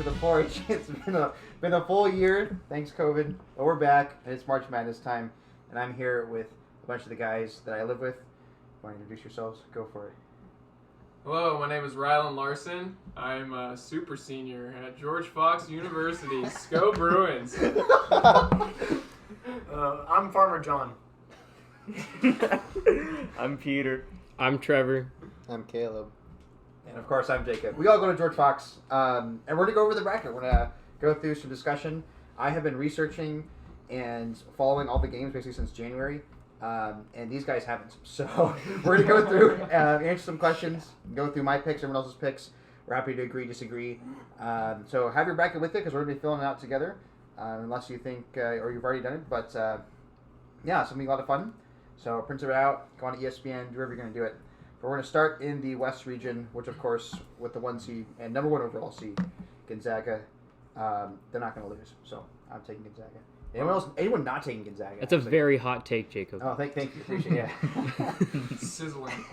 to the porch. It's been a full year, thanks COVID, but we're back. It's March Madness time, and I'm here with a bunch of the guys that I live with. Want to introduce yourselves? Go for it. Hello, my name is Rylan Larson. I'm a super senior at George Fox University. Go Bruins! I'm Farmer John. I'm Peter. I'm Trevor. I'm Caleb. And of course, I'm Jacob. We all go to George Fox, and we're going to go over the bracket. We're going to go through some discussion. I have been researching and following all the games basically since January, and these guys haven't. So we're going to go through, answer some questions, go through my picks, everyone else's picks. We're happy to agree, disagree. So have your bracket with it because we're going to be filling it out together, unless you think, or you've already done it. But yeah, it's going to be a lot of fun. So print it out, go on to ESPN, do whatever you're going to do it. But we're going to start in the West region, which, of course, with the 1 seed and number 1 overall seed, Gonzaga, they're not going to lose. So I'm taking Gonzaga. Anyone not taking Gonzaga? That's a very hot take, Jacob. Oh, thank you. Appreciate it. Yeah. Sizzling.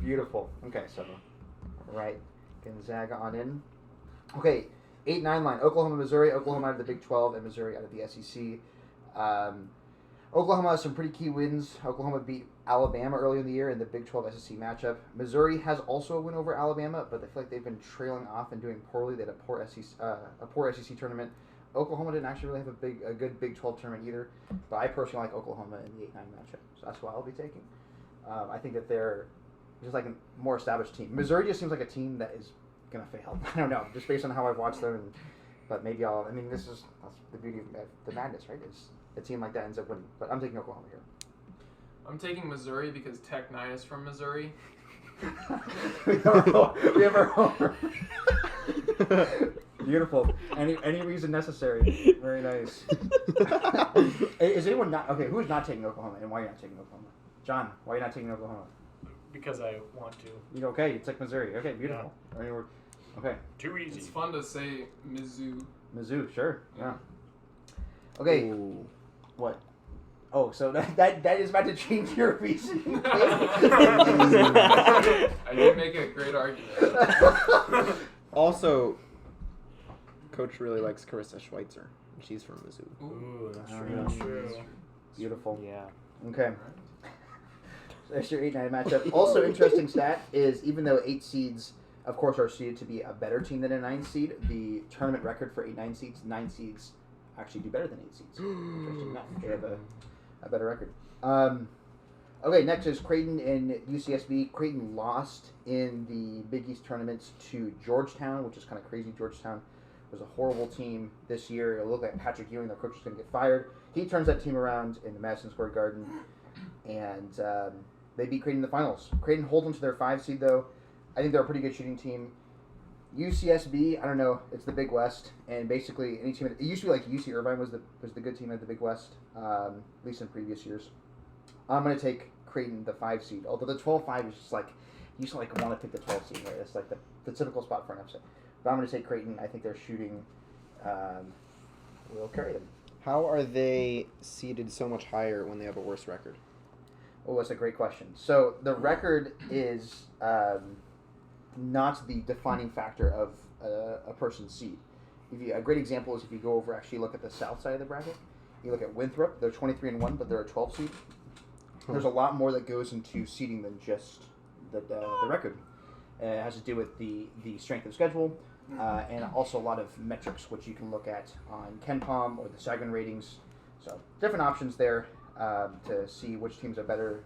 Beautiful. Okay, so, all right. Gonzaga on in. Okay, 8-9 line. Oklahoma, Missouri. Oklahoma out of the Big 12 and Missouri out of the SEC. Oklahoma has some pretty key wins. Oklahoma beat Alabama earlier in the year in the Big 12 SEC matchup. Missouri has also a win over Alabama, but they feel like they've been trailing off and doing poorly. They had a poor SEC tournament. Oklahoma didn't actually really have a good Big 12 tournament either, but I personally like Oklahoma in the 8-9 matchup, so that's what I'll be taking. I think that they're just like a more established team. Missouri just seems like a team that is going to fail. I don't know, just based on how I've watched them, but maybe that's the beauty of the madness, right? Is a team like that ends up winning, but I'm taking Oklahoma here. I'm taking Missouri because Tech 9 is from Missouri. we have our homer. Beautiful. Any reason necessary. Very nice. Is anyone not okay? Who's not taking Oklahoma, and why are you not taking Oklahoma? John, why are you not taking Oklahoma? Because I want to. You took Missouri. Okay, beautiful. Yeah. Okay. Too easy. It's fun to say Mizzou. Mizzou, sure. Yeah. Okay. Ooh. What? Oh, so that is about to change your reasoning. I did make a great argument. Also, Coach really likes Carissa Schweitzer. She's from Mizzou. Ooh, that's Oh, true. yeah. That's true. Beautiful. Yeah. Okay. So that's your 8-9 matchup. Also, interesting stat is even though 8 seeds, of course, are seeded to be a better team than a 9 seed, the tournament record for 8-9 seeds, 9 seeds actually do better than 8 seeds. Interesting enough. They have a better record. Okay, next is Creighton and UCSB. Creighton lost in the Big East tournaments to Georgetown, which is kind of crazy. Georgetown was a horrible team this year. It looked like Patrick Ewing, their coach, was going to get fired. He turns that team around in the Madison Square Garden, and they beat Creighton in the finals. Creighton holds them to their 5 seed, though. I think they're a pretty good shooting team. UCSB, I don't know. It's the Big West, and basically any team. It used to be like UC Irvine was the good team at the Big West, at least in previous years. I'm gonna take Creighton, the 5 seed. Although the 12-5 is just like you just like want to pick the 12 seed, right? It's like the typical spot for an upset. But I'm gonna take Creighton. I think their shooting will carry them. How are they seeded so much higher when they have a worse record? Oh, that's a great question. So the record is not the defining factor of a person's seed. A great example is if you go over actually look at the south side of the bracket. You look at Winthrop. They're 23-1, but they're a 12 seed. There's a lot more that goes into seeding than just the record. It has to do with the strength of schedule and also a lot of metrics which you can look at on KenPom or the Saigon ratings. So different options there to see which teams are better.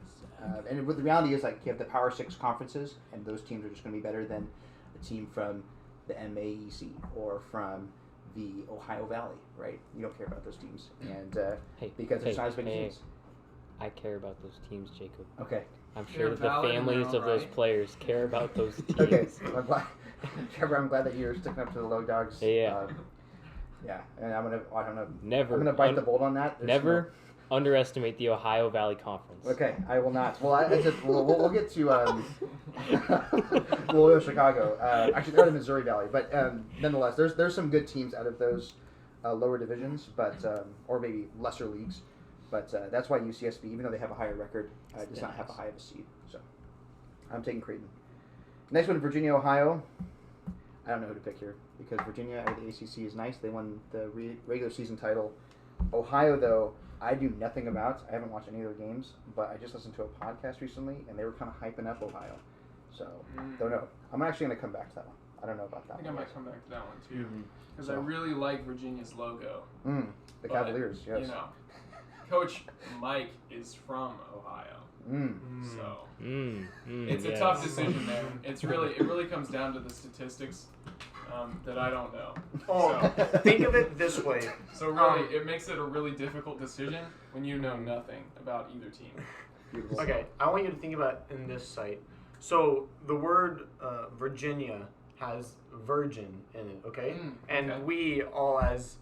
And the reality is like you have the Power 6 conferences, and those teams are just going to be better than a team from the MAEC or from the Ohio Valley, right? You don't care about those teams, and because they're not as big teams. I care about those teams, Jacob. Okay. I'm sure They're that the valid in their families own of those right. players care about those teams. Okay. Trevor, I'm glad that you're sticking up to the low dogs. Yeah. Yeah, and I don't know. Never. I'm gonna bite the bullet on that. Never underestimate the Ohio Valley Conference. Okay, I will not. Well, we'll get to Loyola Chicago. Actually, they're in the Missouri Valley, but nonetheless, there's some good teams out of those lower divisions, but or maybe lesser leagues. But that's why UCSB, even though they have a higher record, does not have a high of a seed. So I'm taking Creighton. Next one, Virginia, Ohio. I don't know who to pick here because Virginia out of the ACC is nice. They won the regular season title. Ohio, though, I do nothing about. I haven't watched any of their games, but I just listened to a podcast recently, and they were kind of hyping up Ohio. So, don't know. I'm actually going to come back to that one. I don't know about that I think one. I might come back to that one too, because So. I really like Virginia's logo. The But, Cavaliers, yes. You know, Coach Mike is from Ohio, so it's a tough decision there. It really comes down to the statistics that I don't know. Oh, think of it this way. So really, it makes it a really difficult decision when you know nothing about either team. Beautiful. Okay, I want you to think about it in this site. So the word Virginia has virgin in it, okay? And okay. we all as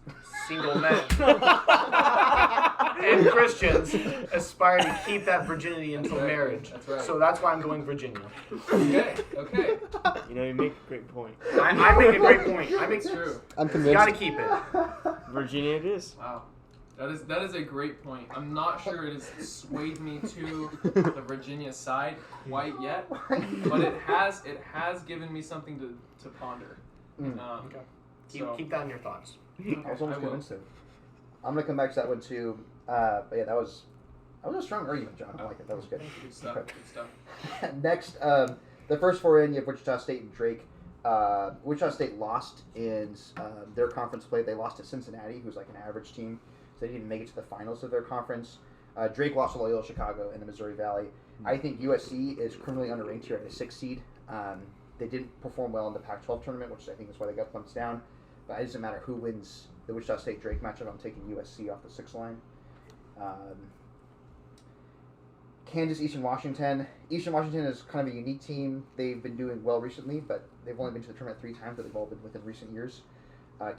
single men and Christians aspire to keep that virginity until That's right. marriage. That's right. So that's why I'm going Virginia. Okay. You know, you make a great point. I make a great point. It's true. I'm You convinced. gotta keep it. Virginia it is. Wow. That is a great point. I'm not sure it has swayed me to the Virginia side quite yet, but it has given me something to ponder. Okay. Keep that in your thoughts. I was almost will. convinced to. I'm going to come back to that one too. But yeah, that was a strong argument, John. I like it. That was good. Good stuff. Okay. Good stuff. Next, the first four in, you have Wichita State and Drake. Wichita State lost in their conference play. They lost to Cincinnati, who's like an average team. So they didn't make it to the finals of their conference. Drake lost to Loyola Chicago in the Missouri Valley. I think USC is criminally underranked here at a 6 seed. They didn't perform well in the Pac-12 tournament, which I think is why they got bumped down. But it doesn't matter who wins the Wichita State-Drake matchup. I'm taking USC off the 6 line. Kansas, Eastern Washington. Eastern Washington is kind of a unique team. They've been doing well recently, but they've only been to the tournament 3 times, but they've all been within recent years.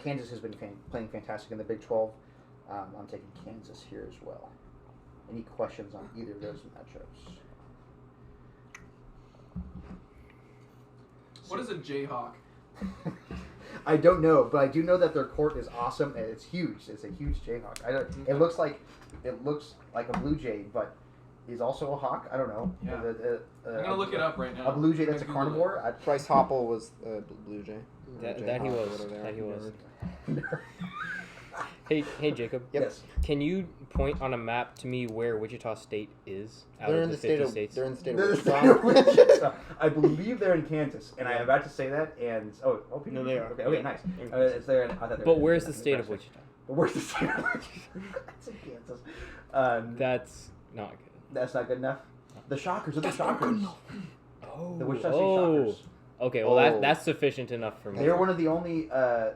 Kansas has been playing fantastic in the Big 12. I'm taking Kansas here as well. Any questions on either of those matchups? What is a Jayhawk? I don't know, but I do know that their court is awesome and it's huge. It's a huge Jayhawk. It looks like a Blue Jay, but is also a hawk. I don't know. Yeah. I'm gonna look it up right now. A Blue Jay that's a I'm gonna Google carnivore. Bryce Hoppel was Blue Jay. That he was. That he was. Nerd. Hey, Jacob. Yep. Yes. Can you point on a map to me where Wichita State is out They're of in the the state 50 of. states? They're in the state They're of the state of Wichita. Wichita. I believe they're in Kansas, and I'm about to say that. And Peter, No, they are. Okay, nice. It's there. I thought they were But in where's the state of Nebraska. Wichita? But where's the state of Wichita? It's in Kansas. That's not good. That's not good enough. The Shockers are the Shockers. Oh, The Wichita State Shockers. Okay, well that's sufficient enough for me. They were one of the only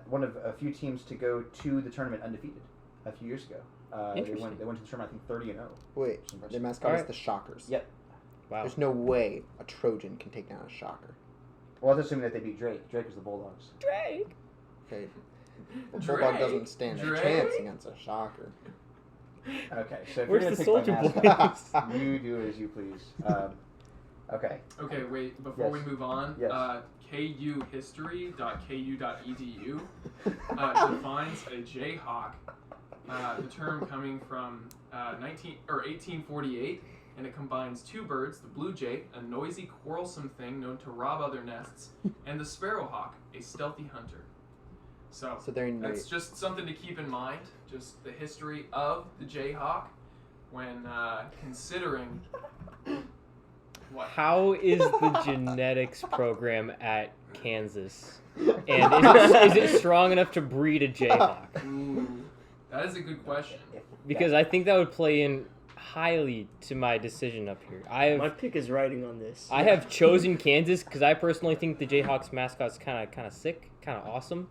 one of a few teams to go to the tournament undefeated a few years ago. They Interesting. went to the tournament, I think 30-0. Wait, their mascot is Alright. the Shockers. Yep. Wow. There's no way a Trojan can take down a Shocker. Well, that's assuming that they beat Drake. Drake is the Bulldogs. Drake. Okay. Well, Drake. Bulldog doesn't stand a Drake. chance against a Shocker. Okay, so if Where's you're the gonna pick my Soldier mascot, Boys? you do as you please. Okay. Okay, wait. Before Yes. we move on, Yes. kuhistory.ku.edu defines a Jayhawk. The term coming from 1848, and it combines 2 birds: the blue jay, a noisy, quarrelsome thing known to rob other nests, and the sparrowhawk, a stealthy hunter. So they're in that's just something to keep in mind. Just the history of the Jayhawk when considering. What? How is the genetics program at Kansas? And is it strong enough to breed a Jayhawk? Ooh, that is a good question. Because I think that would play in highly to my decision up here. My pick is riding on this. I have chosen Kansas because I personally think the Jayhawks mascot's kind of sick, kind of awesome,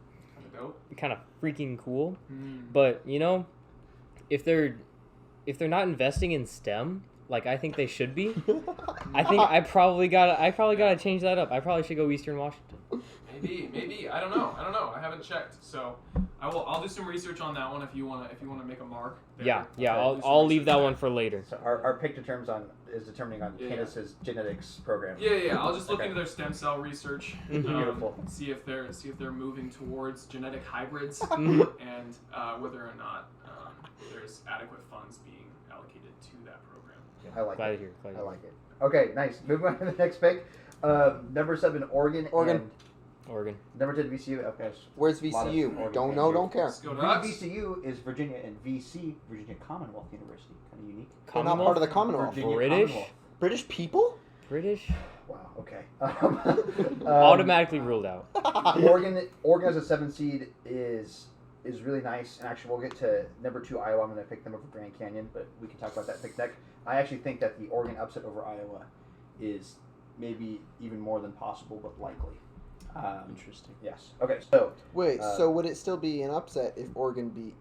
Dope. kind of freaking cool. Mm. But if they're not investing in STEM like I think they should be, I think I probably gotta change that up. I probably should go Eastern Washington. Maybe. I don't know. I haven't checked. So I'll do some research on that one if you wanna make a mark. There. Yeah. Okay, do some I'll leave research that there. one for later. So our pick is determining on Yeah. Kansas's genetics program. Yeah. I'll just look Okay. into their stem cell research. Beautiful. See if they're moving towards genetic hybrids Mhm. and whether or not there's adequate funds being allocated to that program. I like Glad it. to hear. I like it. Okay, nice. Moving on to the next pick. Number 7, Oregon. Oregon. And Oregon. Number 10 VCU. Okay. Where's A lot of VCU? Oregon Don't fans know, here. don't care. Let's go Ducks. VCU is Virginia, and VC, Virginia Commonwealth University. Kind of unique. They're not part of the Commonwealth. Virginia British? Commonwealth. British people? British? Wow, okay. Automatically ruled out. Oregon as a 7 seed is really nice. And actually, we'll get to number 2 Iowa. I'm going to pick them over Grand Canyon, but we can talk about that pick deck. I actually think that the Oregon upset over Iowa is maybe even more than possible, but likely. Interesting. Yes. Okay, so... Wait, so would it still be an upset if Oregon beat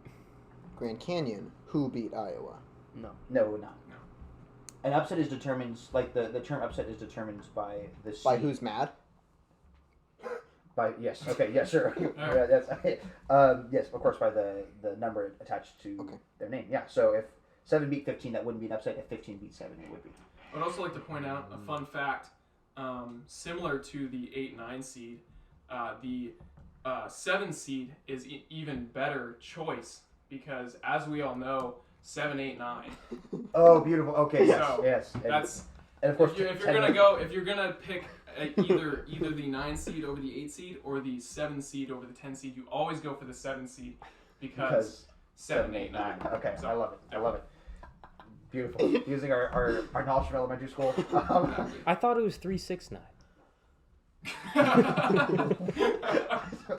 Grand Canyon, who beat Iowa? No, it would not. No. An upset is determined, like the term upset is determined by the seed. By who's mad? By yes, okay, yeah, sure. Right. Yes, of course, by the number attached to their name. Yeah, so if 7 beat 15, that wouldn't be an upset. If 15 beat 7, it would be. I would also like to point out a fun fact. Similar to the 8-9 seed, the 7 seed is even better choice because, as we all know, 7, 8, 9. Oh, beautiful. Okay, yes, So, yes. That's And of course, if you're gonna pick either the 9 seed over the 8 seed or the 7 seed over the 10 seed, you always go for the 7 seed because 7, 8, 9. Okay, So, I love it. I love it. Beautiful. Using our knowledge from elementary school. I thought it was 3, 6, 9.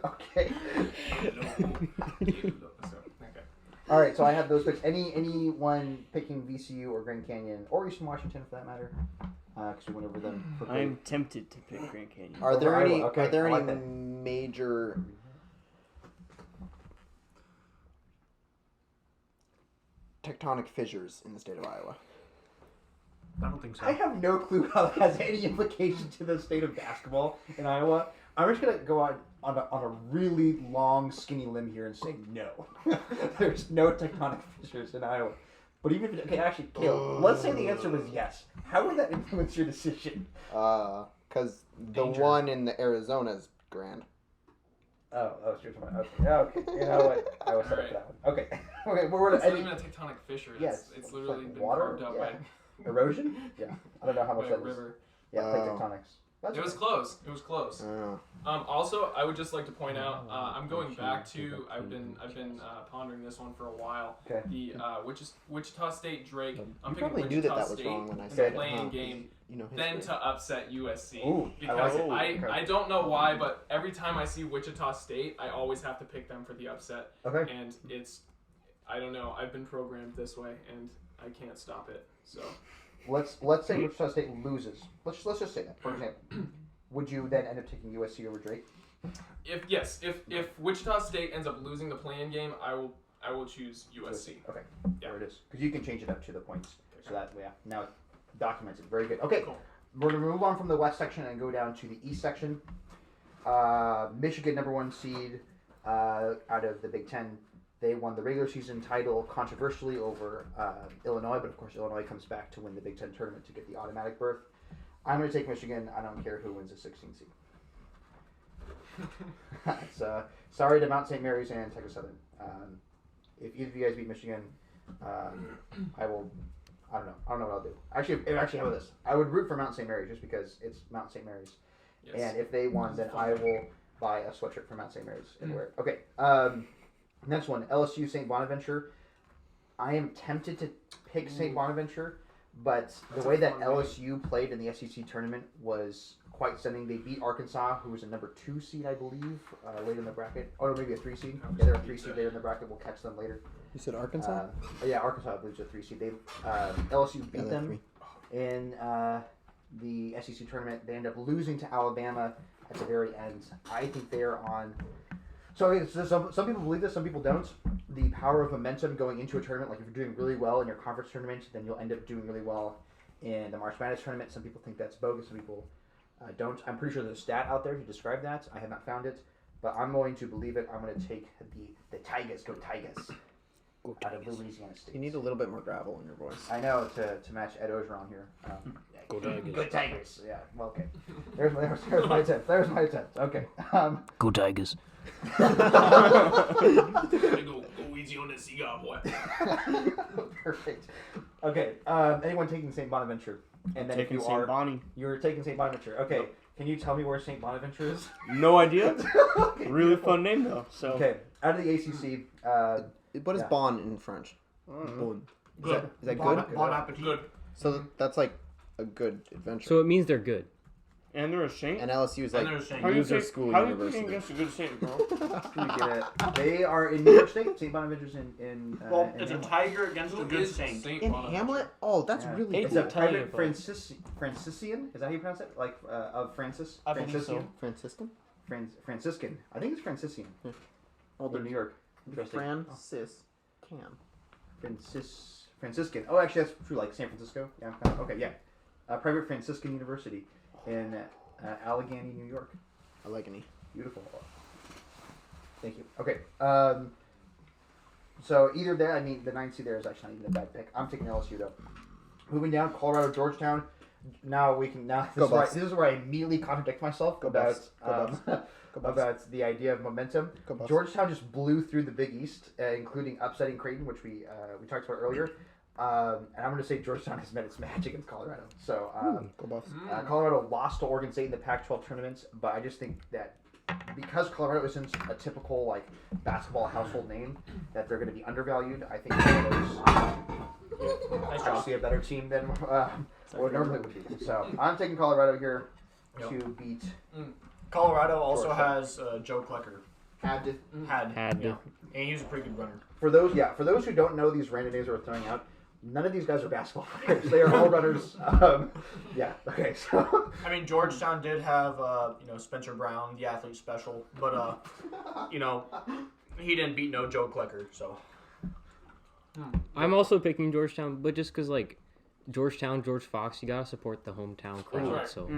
Okay. All right, so I have those picks. Anyone picking VCU or Grand Canyon or Eastern Washington, for that matter? Because we went over them quickly. I'm tempted to pick Grand Canyon. Are there any? Okay, Are there I like any that. major tectonic fissures in the state of Iowa? I don't think so. I have no clue how that has any implication to the state of basketball in Iowa. I'm just gonna go on a really long, skinny limb here and say no. There's no tectonic fissures in Iowa. But even if actually, Caleb, let's say the answer was yes. How would that influence your decision? Because the Danger. one in the Arizona is grand. Oh, sure. Okay. You know what? I was set up for that one. Okay. Okay. We're It's not even a tectonic fissure. Yes, It's literally like been water, carved out by erosion. Yeah. I don't know how much a that is. river. Yeah, plate tectonics. That's It was okay. close. It was close. Oh. Also, I would just like to point out, I'm going back to. I've been pondering this one for a while. Okay. The Wichita State Drake. I'm You picking probably knew Wichita that was State wrong when I in said the playing game. You know Then history. to upset USC. Ooh, I because like it. Okay. I don't know why, but every time I see Wichita State, I always have to pick them for the upset. Okay. And I don't know. I've been programmed this way, and I can't stop it. So. Let's say Wichita State loses. Let's just say that. For example, would you then end up taking USC over Drake? If Wichita State ends up losing the play-in game, I will choose USC. Okay. Yeah. There it is. Because you can change it up to the points. So that now it documents it. Very good. Okay. Cool. We're gonna move on from the West section and go down to the East section. Michigan, number 1 seed out of the Big Ten. They won the regular season title controversially over Illinois, but of course Illinois comes back to win the Big Ten tournament to get the automatic berth. I'm going to take Michigan. I don't care who wins the 16 seed. Sorry to Mount St. Mary's and Texas Southern. If either of you guys beat Michigan, I will. I don't know. I don't know what I'll do. Actually, how about this? I would root for Mount St. Mary's just because it's Mount St. Mary's. Yes. And if they won, then I will buy a sweatshirt from Mount St. Mary's and wear it. Okay. Next one, LSU St. Bonaventure. I am tempted to pick St. Bonaventure, but the way that LSU played in the SEC tournament was quite stunning. They beat Arkansas, who was a number 2 seed, I believe, later in the bracket. Or maybe a 3 seed. Yeah, they're a 3 seed later in the bracket. We'll catch them later. You said Arkansas? Yeah, Arkansas, I believe, is a 3 seed. They LSU beat them in the SEC tournament. They end up losing to Alabama at the very end. I think they are on. So some people believe this, some people don't. The power of momentum going into a tournament, like if you're doing really well in your conference tournament, then you'll end up doing really well in the March Madness tournament. Some people think that's bogus, some people don't. I'm pretty sure there's a stat out there to describe that. I have not found it, but I'm going to believe it. I'm going to take the Tigers. Go Tigers. Out of Louisiana State. You need a little bit more gravel in your voice. I know, to match Ed Ogeron here. Go Tigers. Go Tigers. Yeah, well, okay. There's my attempt. There's my attempt. Okay. Go Tigers. Go easy on the cigar, boy. Perfect. Okay. Anyone taking St. Bonaventure? And then Taking if you St. are, Bonnie. you're taking St. Bonaventure. Okay. Can you tell me where St. Bonaventure is? No idea. Really fun name though. So Okay, out of the ACC. What is Yeah. bon in French? Bon. Good. Is that Bon, good? bon appetit. Good. So that's like a good adventure. So it means they're good. and they're a saint. And LSU is like And they're a saint. How do you loser take- school How do you university. think against a good saint, bro? You get it. They are in New York State. St. Bonaventure's in Well, in it's a Hamlet. tiger against a Who good is saint. Saint In Bonaventure? Hamlet? Oh, that's Yeah. really Hey, It's cool. a Tell me private about it. Francisian. Is that how you pronounce it? Like of Francis? I believe Franciscan? so. Franciscan? Franciscan. I think it's Francisian. Oh, In New York. Interesting. Franciscan. Oh, actually, that's true. Like San Francisco. Yeah. Okay. Yeah. Private Franciscan University in Allegheny, New York. Allegheny. Beautiful. Thank you. Okay. So either that, I mean, the 9th seed there is actually not even a bad pick. I'm taking LSU though. Moving down, Colorado, Georgetown. Now we can. Now Go this is where I immediately contradict myself Go about Buffs. Go Buffs. Go Buffs. about the idea of momentum. Go Buffs. Georgetown just blew through the Big East, including upsetting Creighton, which we talked about earlier. And I'm going to say Georgetown has met its match against Colorado. So Go Buffs. Colorado lost to Oregon State in the Pac-12 tournaments, but I just think that because Colorado isn't a typical like basketball household name, that they're going to be undervalued. I think Colorado's actually a better team than what it normally would be. So I'm taking Colorado here Yep. to beat. Colorado also Georgia. has Joe Klecker. Had to. Had to. Yeah. And he's a pretty good runner. For those who don't know these random names we're throwing out, none of these guys are basketball players. They are all runners. Yeah. Okay. So. I mean, Georgetown did have, Spencer Brown, the athlete special, but, he didn't beat no Joe Klecker, so. I'm also picking Georgetown, but just because like Georgetown, George Fox, you gotta support the hometown crowd. right. So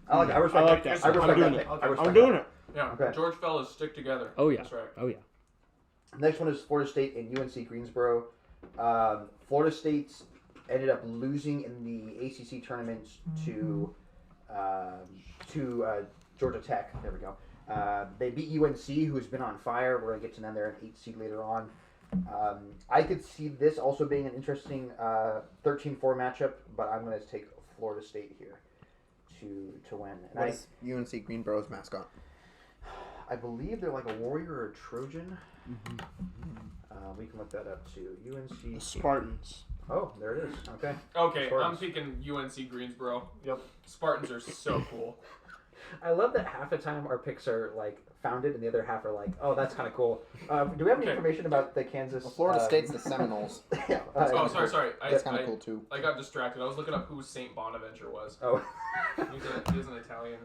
I like. I respect I like that. that. I respect I'm doing that it. pick. I respect I'm doing that. it. Yeah. Okay. George fellas stick together. Oh yeah. That's right. Oh yeah. Next one is Florida State and UNC Greensboro. Florida State ended up losing in the ACC tournament to Georgia Tech. There we go. They beat UNC, who's been on fire. We're gonna get to them. They're an 8 seed later on. I could see this also being an interesting 13-4 matchup, but I'm gonna take Florida State here to win. And What is UNC Greenboro's mascot? I believe they're like a warrior or a Trojan. We can look that up too. UNC. Spartans. Oh, there it is. Okay. Okay, I'm Spartans. picking UNC Greensboro. Yep. Spartans are so cool. I love that half the time our picks are like founded, and the other half are like, "Oh, that's kind of cool." Do we have any Okay. information about the Kansas? Well, Florida State's the Seminoles. Yeah, Oh, sorry. That's kind of cool too. I got distracted. I was looking up who Saint Bonaventure was. Oh. He's an Italian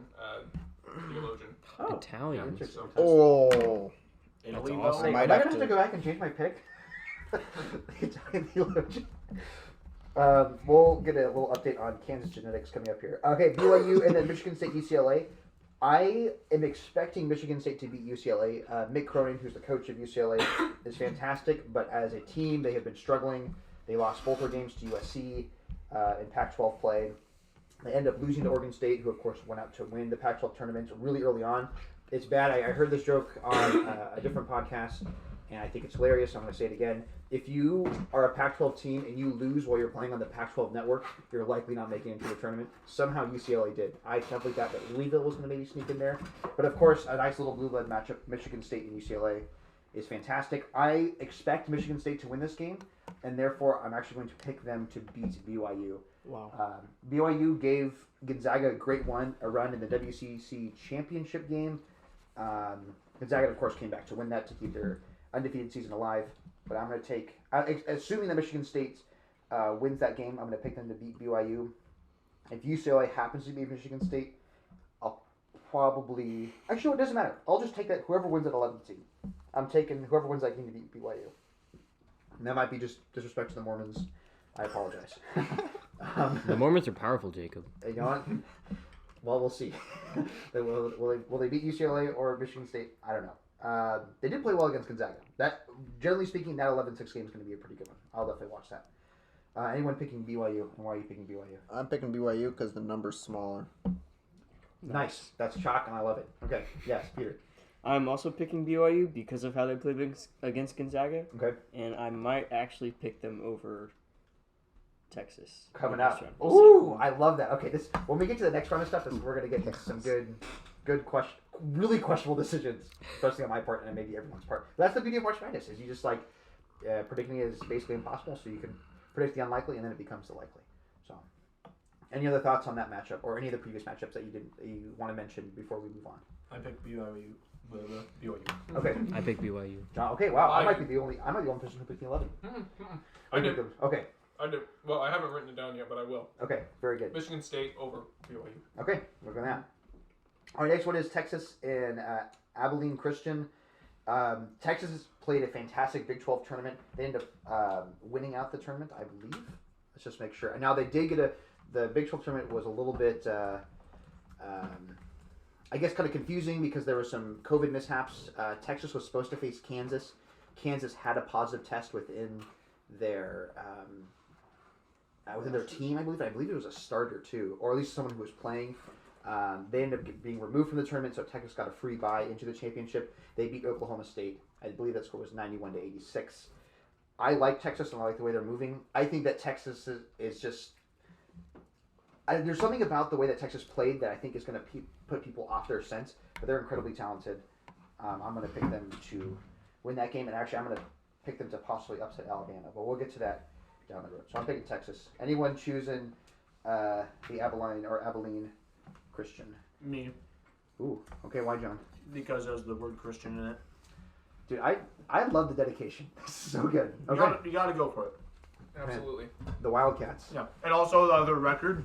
theologian. Oh, Italian. interesting. Oh. Italy, That's though. awesome. Am might I have gonna have to- to go back and change my pick? Italian theologian. We'll get a little update on Kansas genetics coming up here. Okay, BYU and then Michigan State, UCLA. I am expecting Michigan State to beat UCLA. Mick Cronin, who's the coach of UCLA, is fantastic, but as a team, they have been struggling. They lost both their games to USC in Pac-12 play. They end up losing to Oregon State, who of course went out to win the Pac-12 tournament really early on. It's bad. I heard this joke on a different podcast, and I think it's hilarious. I'm going to say it again. If you are a Pac-12 team and you lose while you're playing on the Pac-12 network, you're likely not making it into the tournament. Somehow UCLA did. I can't believe that, but Louisville was going to maybe sneak in there. But of course, a nice little blue blood matchup. Michigan State and UCLA is fantastic. I expect Michigan State to win this game, and therefore I'm actually going to pick them to beat BYU. Wow. BYU gave Gonzaga a great run in the WCC championship game. Gonzaga, of course, came back to win that to keep their undefeated season alive. But I'm going to take, assuming that Michigan State wins that game, I'm going to pick them to beat BYU. If UCLA happens to beat Michigan State, I'll probably, actually, it doesn't matter. I'll just take that, whoever wins that 11th team. I'm taking whoever wins that game to beat BYU. And that might be just disrespect to the Mormons. I apologize. The Mormons are powerful, Jacob. You know what? Well, we'll see. Will they beat UCLA or Michigan State? I don't know. They did play well against Gonzaga. That, generally speaking, that 11-6 game is going to be a pretty good one. I'll definitely watch that. Anyone picking BYU? And why are you picking BYU? I'm picking BYU because the number's smaller. Nice. That's chalk, and I love it. Okay. Yes, Peter. I'm also picking BYU because of how they played against Gonzaga, Okay. and I might actually pick them over Texas. Coming Next up. round. We'll see. Ooh, I love that. Okay, this when we get to the next round of stuff, we're gonna get into some good question, really questionable decisions, especially on my part and maybe everyone's part. But that's the beauty of March Madness is you just like predicting is basically impossible, so you can predict the unlikely and then it becomes the likely. So, any other thoughts on that matchup or any of the previous matchups that you want to mention before we move on? I picked BYU. BYU. Okay. I picked BYU. John, okay, wow. I might be the only person who picked the 11. I did. Okay. I did. Well, I haven't written it down yet, but I will. Okay, very good. Michigan State over BYU. Okay, look at that. All right, next one is Texas and Abilene Christian. Texas has played a fantastic Big 12 tournament. They ended up winning out the tournament, I believe. Let's just make sure. Now, they did get the Big 12 tournament was a little bit, I guess, kind of confusing because there were some COVID mishaps. Texas was supposed to face Kansas. Kansas had a positive test within their team, I believe. I believe it was a starter, too, or at least someone who was playing. They ended up being removed from the tournament, so Texas got a free bye into the championship. They beat Oklahoma State. I believe that score was 91-86. I like Texas and I like the way they're moving. I think that Texas is just... there's something about the way that Texas played that I think is going to put people off their scent, but they're incredibly talented. I'm going to pick them to win that game, and actually I'm going to pick them to possibly upset Alabama, but we'll get to that down the road. So I'm picking Texas. Anyone choosing the Abilene Christian? Me. Ooh, okay, why John? Because there's the word Christian in it. Dude, I love the dedication. This is so good. Okay. You gotta go for it. Absolutely. The Wildcats. Yeah. And also the other record,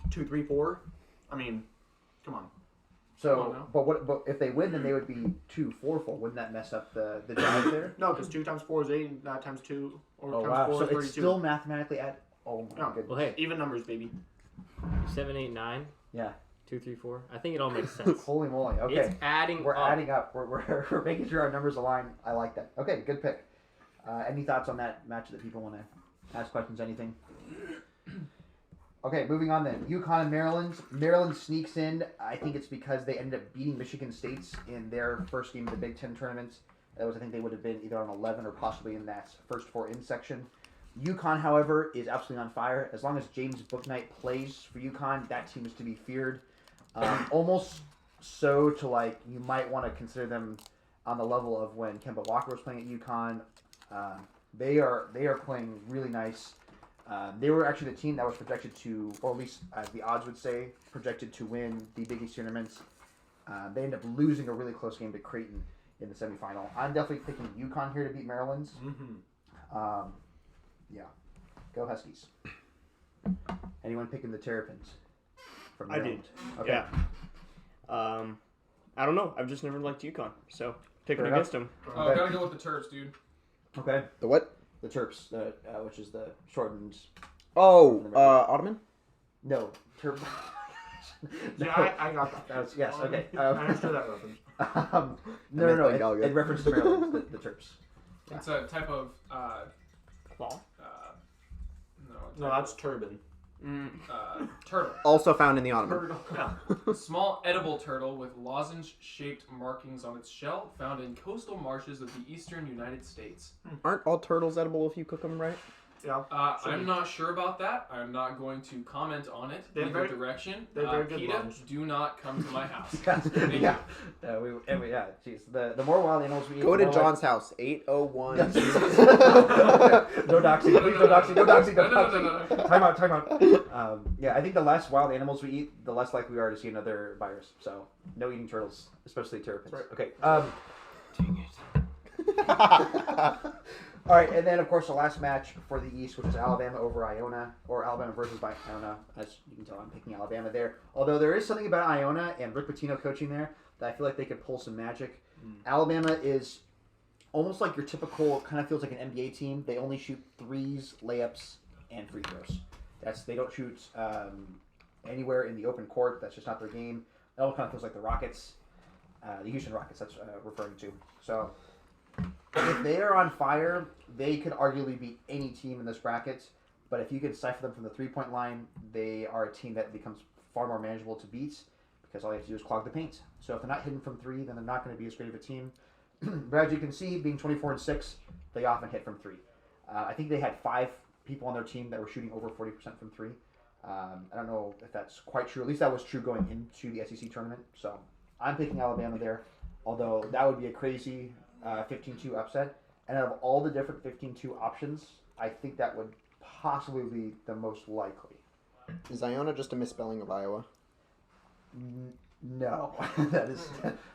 2-3-4. I mean, come on. So, but if they win, then they would be 2-4 full. Wouldn't that mess up the drive there? No, because 2 times 4 is 8, and not times 2 or Oh times wow! 4 So is 32. it's still mathematically at. Oh my Yeah. goodness. Well, hey, Even numbers, baby. 7, 8, 9, Yeah. 2, 3, 4. I think it all makes sense. Holy moly! Okay. It's adding We're up. adding up. We're making sure our numbers align. I like that. Okay, good pick. Any thoughts on that match that people want to ask questions? Anything? Okay, moving on then. UConn and Maryland. Maryland sneaks in. I think it's because they ended up beating Michigan State in their first game of the Big Ten tournament. I think they would have been either on 11 or possibly in that first 4 in section. UConn, however, is absolutely on fire. As long as James Bouknight plays for UConn, that team is to be feared. Almost so to like you might want to consider them on the level of when Kemba Walker was playing at UConn. They are playing really nice. They were actually the team that was projected to, or at least the odds would say, projected to win the Big East tournaments. They ended up losing a really close game to Creighton in the semifinal. I'm definitely picking UConn here to beat Maryland. Mm-hmm. Yeah, go Huskies. Anyone picking the Terrapins? From I Maryland? did. Okay. Yeah. I don't know. I've just never liked UConn, so picking Fair against them. Oh, gotta go with the Terps, dude. Okay. The what? The Terps, which is the shortened. Oh, Ottoman? No, Terp. Yeah, I got that. That was, yes. Okay. I understood that reference. No. Like Gallagher. In reference to Maryland, the Terps. It's a type of Claw? No, that's turban. turtle. Also found in the Ottoman. Yeah. Small edible turtle with lozenge-shaped markings on its shell, found in coastal marshes of the eastern United States. Aren't all turtles edible if you cook them right? Yeah. I'm not sure about that. I'm not going to comment on it They're either very- direction. they're very good PETA, moms. do not come to my house. Yeah. Jeez. The more wild animals we eat. Go the to more John's house, 801. No doxing. Please no doxing. No doxing. No doxing. No. Time out. Yeah, I think the less wild animals we eat, the less likely we are to see another virus. So, no eating turtles, especially terrapins. Right. Okay. Dang it. All right, and then of course the last match for the East, which is Alabama over Iona, or Alabama versus Iona. As you can tell, I'm picking Alabama there. Although there is something about Iona and Rick Pitino coaching there that I feel like they could pull some magic. Alabama is almost like your typical, kind of feels like an NBA team. They only shoot threes, layups, and free throws. They don't shoot anywhere in the open court. That's just not their game. It all kind of feels like the Rockets, the Houston Rockets. That's referring to. So if they are on fire, they could arguably beat any team in this bracket. But if you can cipher them from the three-point line, they are a team that becomes far more manageable to beat because all you have to do is clog the paint. So if they're not hitting from three, then they're not going to be as great of a team. But as you can see, being 24-6, they often hit from three. I think they had 5 people on their team that were shooting over 40% from three. I don't know if that's quite true. At least that was true going into the SEC tournament. So I'm picking Alabama there, although that would be a crazy 15-2 upset. And out of all the different 15-2 options, I think that would possibly be the most likely. Is Iona just a misspelling of Iowa? No. That is...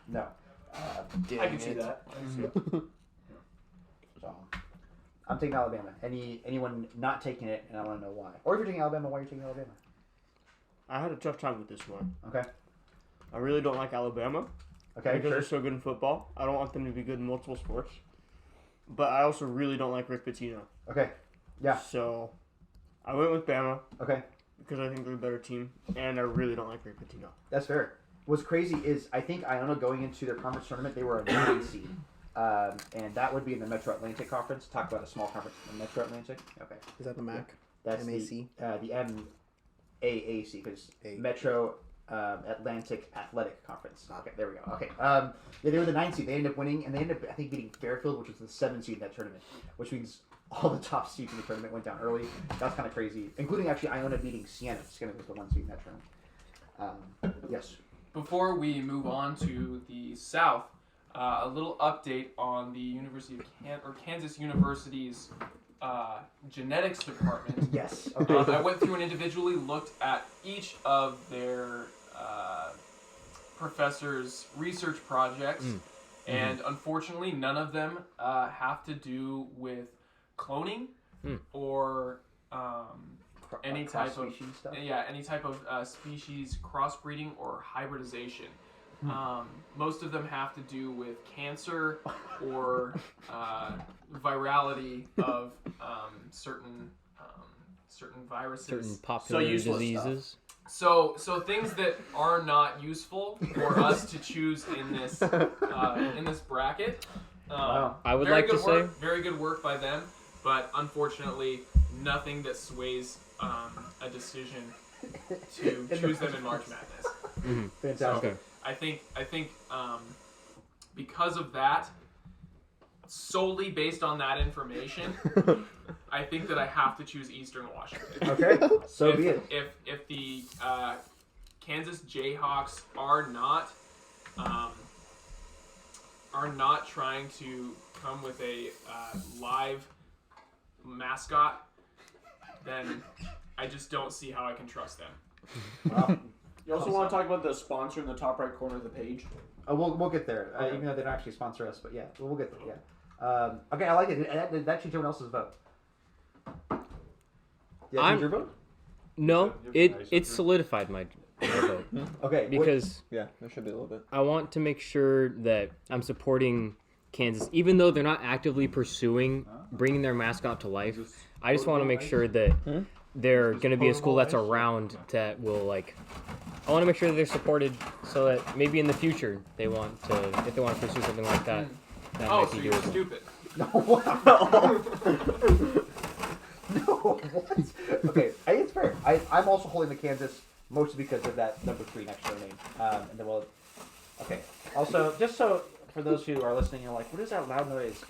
No. I can see that. So, I'm taking Alabama. Anyone not taking it, and I want to know why. Or if you're taking Alabama, why are you taking Alabama? I had a tough time with this one. Okay. I really don't like Alabama. Okay, because sure. they're so good in football. I don't want them to be good in multiple sports. But I also really don't like Rick Pitino. Okay. Yeah. So, I went with Bama. Okay. Because I think they're a better team, and I really don't like Rick Pitino. That's fair. What's crazy is I think Iona going into their conference tournament, they were a 9 seed. And that would be in the Metro Atlantic Conference. Talk about a small conference in the Metro Atlantic. Okay. Is that the MAC? That's MAC? The MAAC, because Metro Atlantic Athletic Conference. Okay, there we go. Okay. Yeah, they were the 9 seed. They ended up winning, and they ended up, I think, beating Fairfield, which was the 7 seed in that tournament, which means all the top seeds in the tournament went down early. That's kind of crazy, including actually Iona beating Siena. Siena was the 1 seed in that tournament. Yes. Before we move on to the South, a little update on the University of Kansas University's genetics department. Yes. Okay. I went through and individually looked at each of their professors' research projects, and unfortunately, none of them have to do with cloning or any type of stuff? any type of species crossbreeding or hybridization. Most of them have to do with cancer or virality of certain viruses, certain popular diseases. So things that are not useful for us to choose in this bracket. Wow. I would like to say very good work by them, but unfortunately, nothing that sways a decision to choose them in March Madness. Fantastic. So, I think because of that, solely based on that information, I think that I have to choose Eastern Washington. Okay, so be it. If the Kansas Jayhawks are not trying to come with a live mascot, then I just don't see how I can trust them. Wow. You also want to talk about the sponsor in the top right corner of the page? We'll get there, Okay. even though they don't actually sponsor us, but yeah, we'll get there, yeah. Okay, I like it. Did that change everyone else's vote? Yeah, change your vote? No, it solidified my vote. Okay. Because Yeah, there should be a little bit. I want to make sure that I'm supporting Kansas, even though they're not actively pursuing bringing their mascot to life. I just want to make sure that they're going to be a school that's around that will, like, I want to make sure that they're supported so that maybe in the future they want to, if they want to pursue something like that, that Oh, might so be you're doable. stupid. No, what? No, what? Okay, I think it's fair. I'm also holding the Kansas mostly because of that number 3 next to their name. And then okay. Also, just so for those who are listening, you're like, what is that loud noise?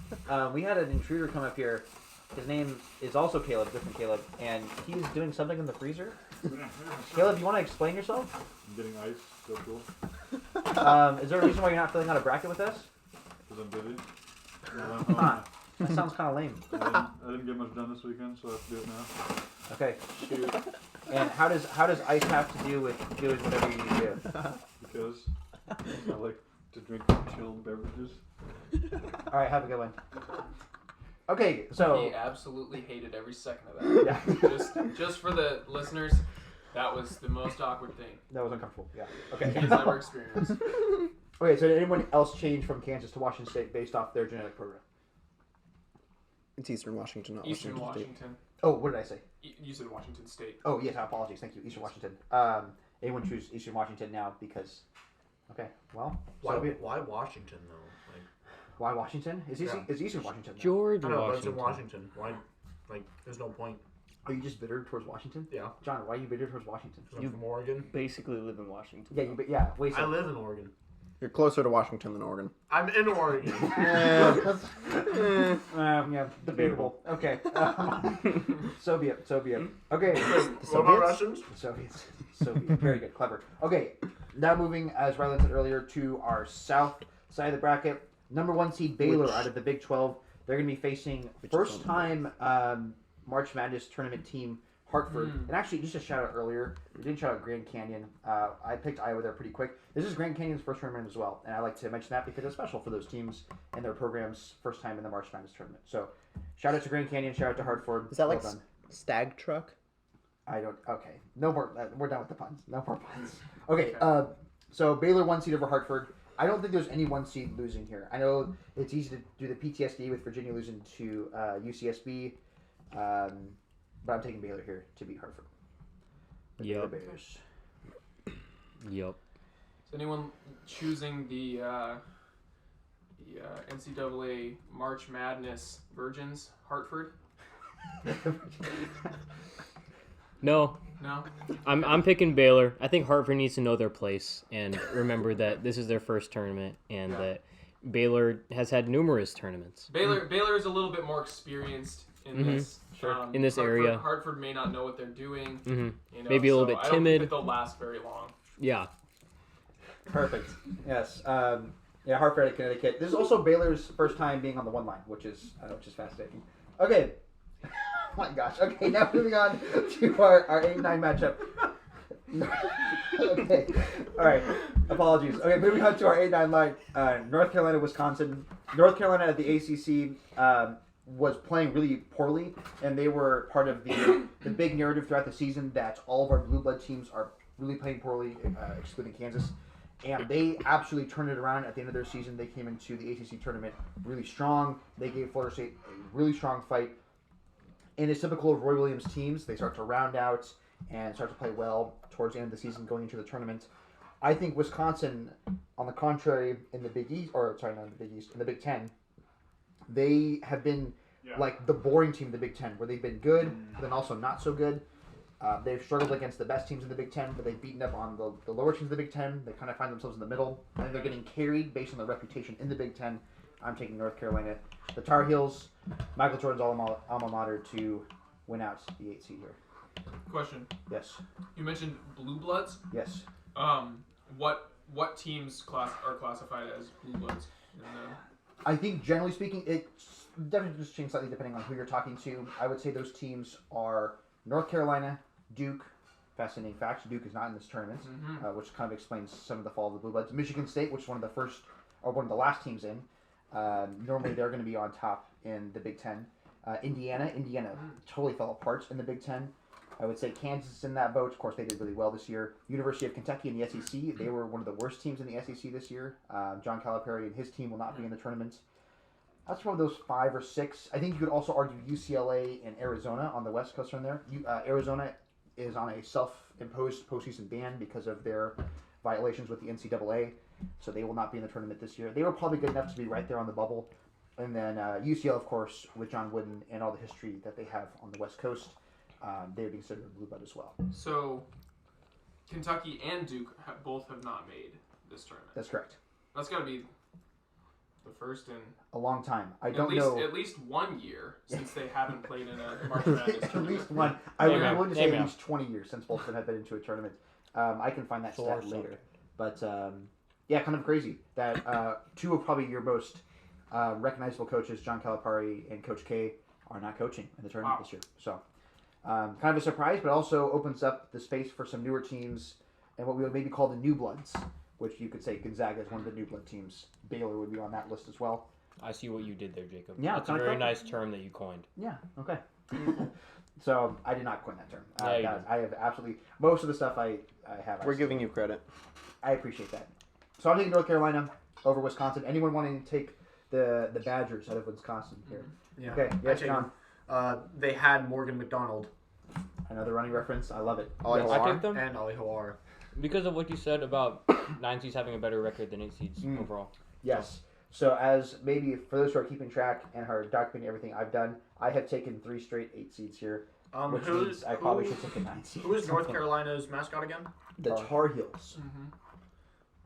We had an intruder come up here. His name is also Caleb, different Caleb, and he's doing something in the freezer. Caleb, you want to explain yourself? I'm getting ice, so cool. Is there a reason why you're not filling out a bracket with us? Because I'm busy. Huh. That sounds kind of lame. I didn't get much done this weekend, so I have to do it now. Okay. Shoot. And how does ice have to do with doing whatever you need to do? Because I like to drink chilled beverages. All right, have a good one. Okay, so He absolutely hated every second of that. yeah, Just for the listeners, that was the most awkward thing that was uncomfortable. Yeah. Okay. he's ever experienced. Okay, so did anyone else change from Kansas to Washington State based off their genetic program? It's Eastern Washington, not Eastern Washington State. Washington. Oh, what did I say? You said Washington State. Oh, yes, apologies. Thank you. Eastern Washington. Anyone choose Eastern Washington now because... Okay, well... Why So why Washington though? why Washington? Is Yeah. Eastern Washington? Now? George I know, but it's Washington. in Washington. Why? Like, there's no point. Are you just bitter towards Washington? Yeah. John, why are you bitter towards Washington? 'Cause I'm from Oregon. Basically live in Washington. Yeah, wait. I live in Oregon. You're closer to Washington than Oregon. I'm in Oregon. Yeah, debatable. Okay. Soviet. Okay. What about Russians? Soviets. Very good. Clever. Okay. Now moving, as Rylan said earlier, to our south side of the bracket. Number 1 seed Baylor out of the Big 12. They're going to be facing first-time March Madness tournament team Hartford. And actually, just a shout-out earlier. We didn't shout out Grand Canyon. I picked Iowa there pretty quick. This is Grand Canyon's first tournament as well. And I like to mention that because it's special for those teams and their programs' first time in the March Madness tournament. So, shout-out to Grand Canyon. Shout-out to Hartford. Is that like done. Stag Truck? I don't... Okay. No more... we're done with the puns. No more puns. Okay. So, Baylor 1 seed over Hartford. I don't think there's any 1 seed losing here. I know it's easy to do the PTSD with Virginia losing to UCSB. But I'm taking Baylor here to beat Hartford. Yep. Bears. Yep. Is anyone choosing the NCAA March Madness Virgins, Hartford? No. No? I'm picking Baylor. I think Hartford needs to know their place and remember that this is their first tournament and that Baylor has had numerous tournaments. Baylor is a little bit more experienced in this. In this area. Hartford may not know what they're doing. You know, Maybe a little bit I don't timid. think that they'll last very long. Yeah. Perfect. Yes. Yeah, Hartford at Connecticut. This is also Baylor's first time being on the 1 line, which is fascinating. Okay. Oh my gosh. Okay, now moving on to our 8-9 matchup. Okay. All right. Apologies. Okay, moving on to our 8-9 line. North Carolina, Wisconsin. North Carolina at the ACC was playing really poorly, and they were part of the big narrative throughout the season that all of our blue blood teams are really playing poorly, excluding Kansas. And they absolutely turned it around at the end of their season. They came into the ACC tournament really strong. They gave Florida State a really strong fight. And it's typical of Roy Williams teams. They start to round out and start to play well towards the end of the season going into the tournament. I think Wisconsin, on the contrary, in the Big East, or sorry, not in the Big East, in the Big Ten, they have been like the boring team in the Big Ten, where they've been good, but then also not so good. They've struggled against the best teams in the Big Ten, but they've beaten up on the lower teams in the Big Ten. They kind of find themselves in the middle. I think they're getting carried based on their reputation in the Big Ten. I'm taking North Carolina. The Tar Heels, Michael Jordan's alma mater, to win out the 8 seed here. Question. Yes. You mentioned blue bloods. Yes. What teams are classified as blue bloods? I think generally speaking, it's definitely just changed slightly depending on who you're talking to. I would say those teams are North Carolina, Duke. Fascinating facts: Duke is not in this tournament, which kind of explains some of the fall of the blue bloods. Michigan State, which is one of the last teams in. Normally they're going to be on top in the Big Ten. Indiana totally fell apart in the Big Ten. I would say Kansas is in that boat. Of course, they did really well this year. University of Kentucky in the SEC, they were one of the worst teams in the SEC this year. John Calipari and his team will not be in the tournament. That's probably those 5 or 6. I think you could also argue UCLA and Arizona on the West Coast from there. Arizona is on a self-imposed postseason ban because of their violations with the NCAA, so they will not be in the tournament this year. They were probably good enough to be right there on the bubble. And then UCL, of course, with John Wooden and all the history that they have on the West Coast, they would be considered a blue blood as well. So, Kentucky and Duke both have not made this tournament. That's correct. That's got to be the first in a long time. I at don't least, know. At least 1 year since they haven't played in a March Madness At tournament. least one. I would want to say at least 20 years since both of them have been into a tournament. I can find that stat later. But, yeah, kind of crazy that 2 of probably your most recognizable coaches, John Calipari and Coach K, are not coaching in the tournament this year. So, kind of a surprise, but also opens up the space for some newer teams and what we would maybe call the new bloods, which you could say Gonzaga is one of the new blood teams. Baylor would be on that list as well. I see what you did there, Jacob. Yeah, that's a very nice term that you coined. Yeah, okay. So, I did not coin that term. Yeah, I have absolutely... Most of the stuff I have... We're giving you credit. I appreciate that. So, I'm taking North Carolina over Wisconsin. Anyone wanting to take the Badgers out of Wisconsin here? Yeah. Okay, yes, John. They had Morgan McDonald Another running reference. I love it. Ollie I Hawar. take them and Ali Hawar. because of what you said about 9 seeds having a better record than 8 seeds overall. Yes. So as maybe for those who are keeping track and are documenting everything I've done, I have taken 3 straight 8 seeds here, which means I probably should take a 9 seed. Who is North Carolina's mascot again? The Tar Heels.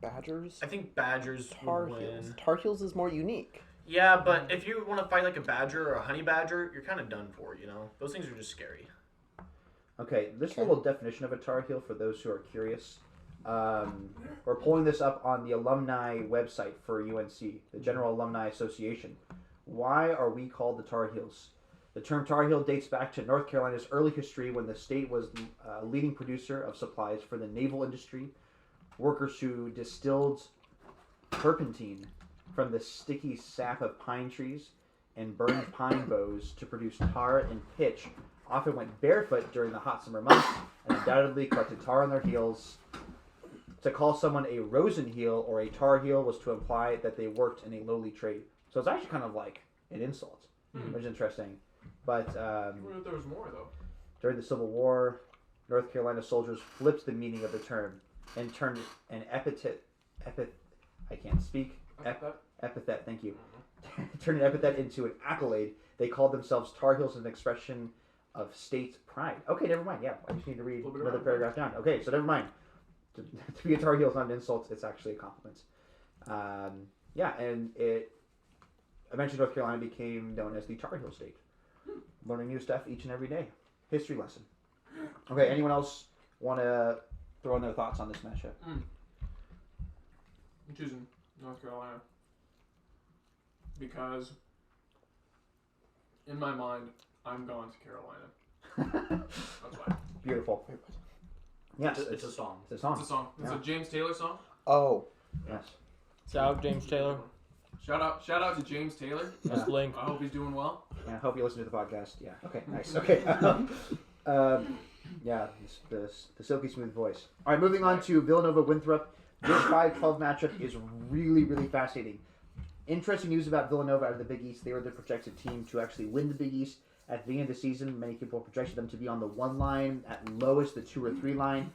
Badgers. I think Badgers Tar would Heels. win. Tar Heels is more unique. Yeah, but if you want to fight like a badger or a honey badger, you're kind of done for, you know? Those things are just scary. Okay, this little definition of a Tar Heel for those who are curious. We're pulling this up on the alumni website for UNC, the General Alumni Association. Why are we called the Tar Heels? The term Tar Heel dates back to North Carolina's early history when the state was a leading producer of supplies for the naval industry. Workers who distilled turpentine from the sticky sap of pine trees and burned pine boughs to produce tar and pitch often went barefoot during the hot summer months and undoubtedly collected tar on their heels. To call someone a rosen heel or a tar heel was to imply that they worked in a lowly trade. So it's actually kind of like an insult, which is interesting. But I wonder if there was more, though. during the Civil War, North Carolina soldiers flipped the meaning of the term and turned an epithet, thank you. Turned an epithet into an accolade. They called themselves Tar Heels as an expression of state pride. Okay, never mind. Yeah, I just need to read another paragraph down. Okay, so never mind. To be a Tar Heel is not an insult. It's actually a compliment. Yeah, and it eventually North Carolina became known as the Tar Heel State. Learning new stuff each and every day. History lesson. Okay, anyone else want to throw in their thoughts on this matchup? I'm choosing North Carolina because in my mind, I'm going to Carolina. That's why. Beautiful. Yes, It's a song. It's a song. It's a song. It's a James Taylor song. Oh. Yes. Shout out James Taylor. Shout out to James Taylor. That's Link. I hope he's doing well. Yeah, I hope you listen to the podcast. Yeah. Okay. Nice. Okay. Yeah, the silky smooth voice. All right, moving on to Villanova Winthrop. This 5-12 matchup is really, really fascinating. Interesting news about Villanova out of the Big East. They were the projected team to actually win the Big East at the beginning of the season. Many people projected them to be on the 1 line, at lowest the 2 or 3 line.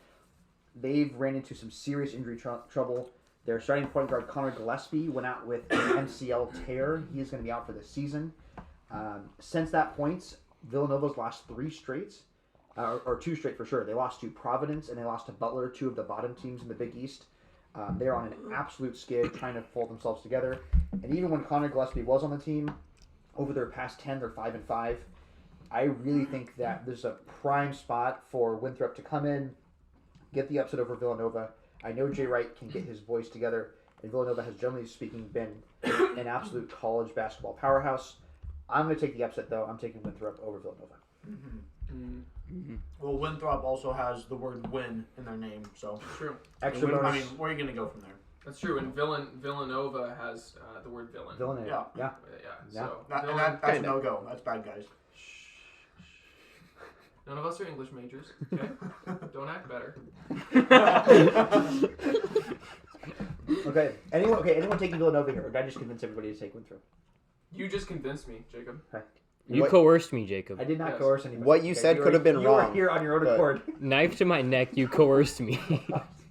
They've ran into some serious injury trouble. Their starting point guard Connor Gillespie went out with an MCL tear. He is going to be out for the season. Since that point, Villanova's lost 3 straight, or 2 straight for sure. They lost to Providence and they lost to Butler, 2 of the bottom teams in the Big East. They're on an absolute skid, trying to pull themselves together. And even when Connor Gillespie was on the team, over their past 10, they're 5-5. I really think that there's a prime spot for Winthrop to come in, get the upset over Villanova. I know Jay Wright can get his boys together, and Villanova has, generally speaking, been an absolute college basketball powerhouse. I'm going to take the upset, though. I'm taking Winthrop over Villanova. Well, Winthrop also has the word win in their name, so. True. Extra I bonus. mean, where are you going to go from there? That's true. And Villanova has the word villain. Villanova. Yeah. So That's a no-go. That's bad guys. None of us are English majors. Okay, don't act better. Okay. Anyone taking Villanova here? Or did I just convince everybody to take Winthrop? You just convinced me, Jacob. You What- coerced me, Jacob. I did not Yes. coerce anybody. What you said could have been you were wrong, here on your own but- accord. Knife to my neck, you coerced me.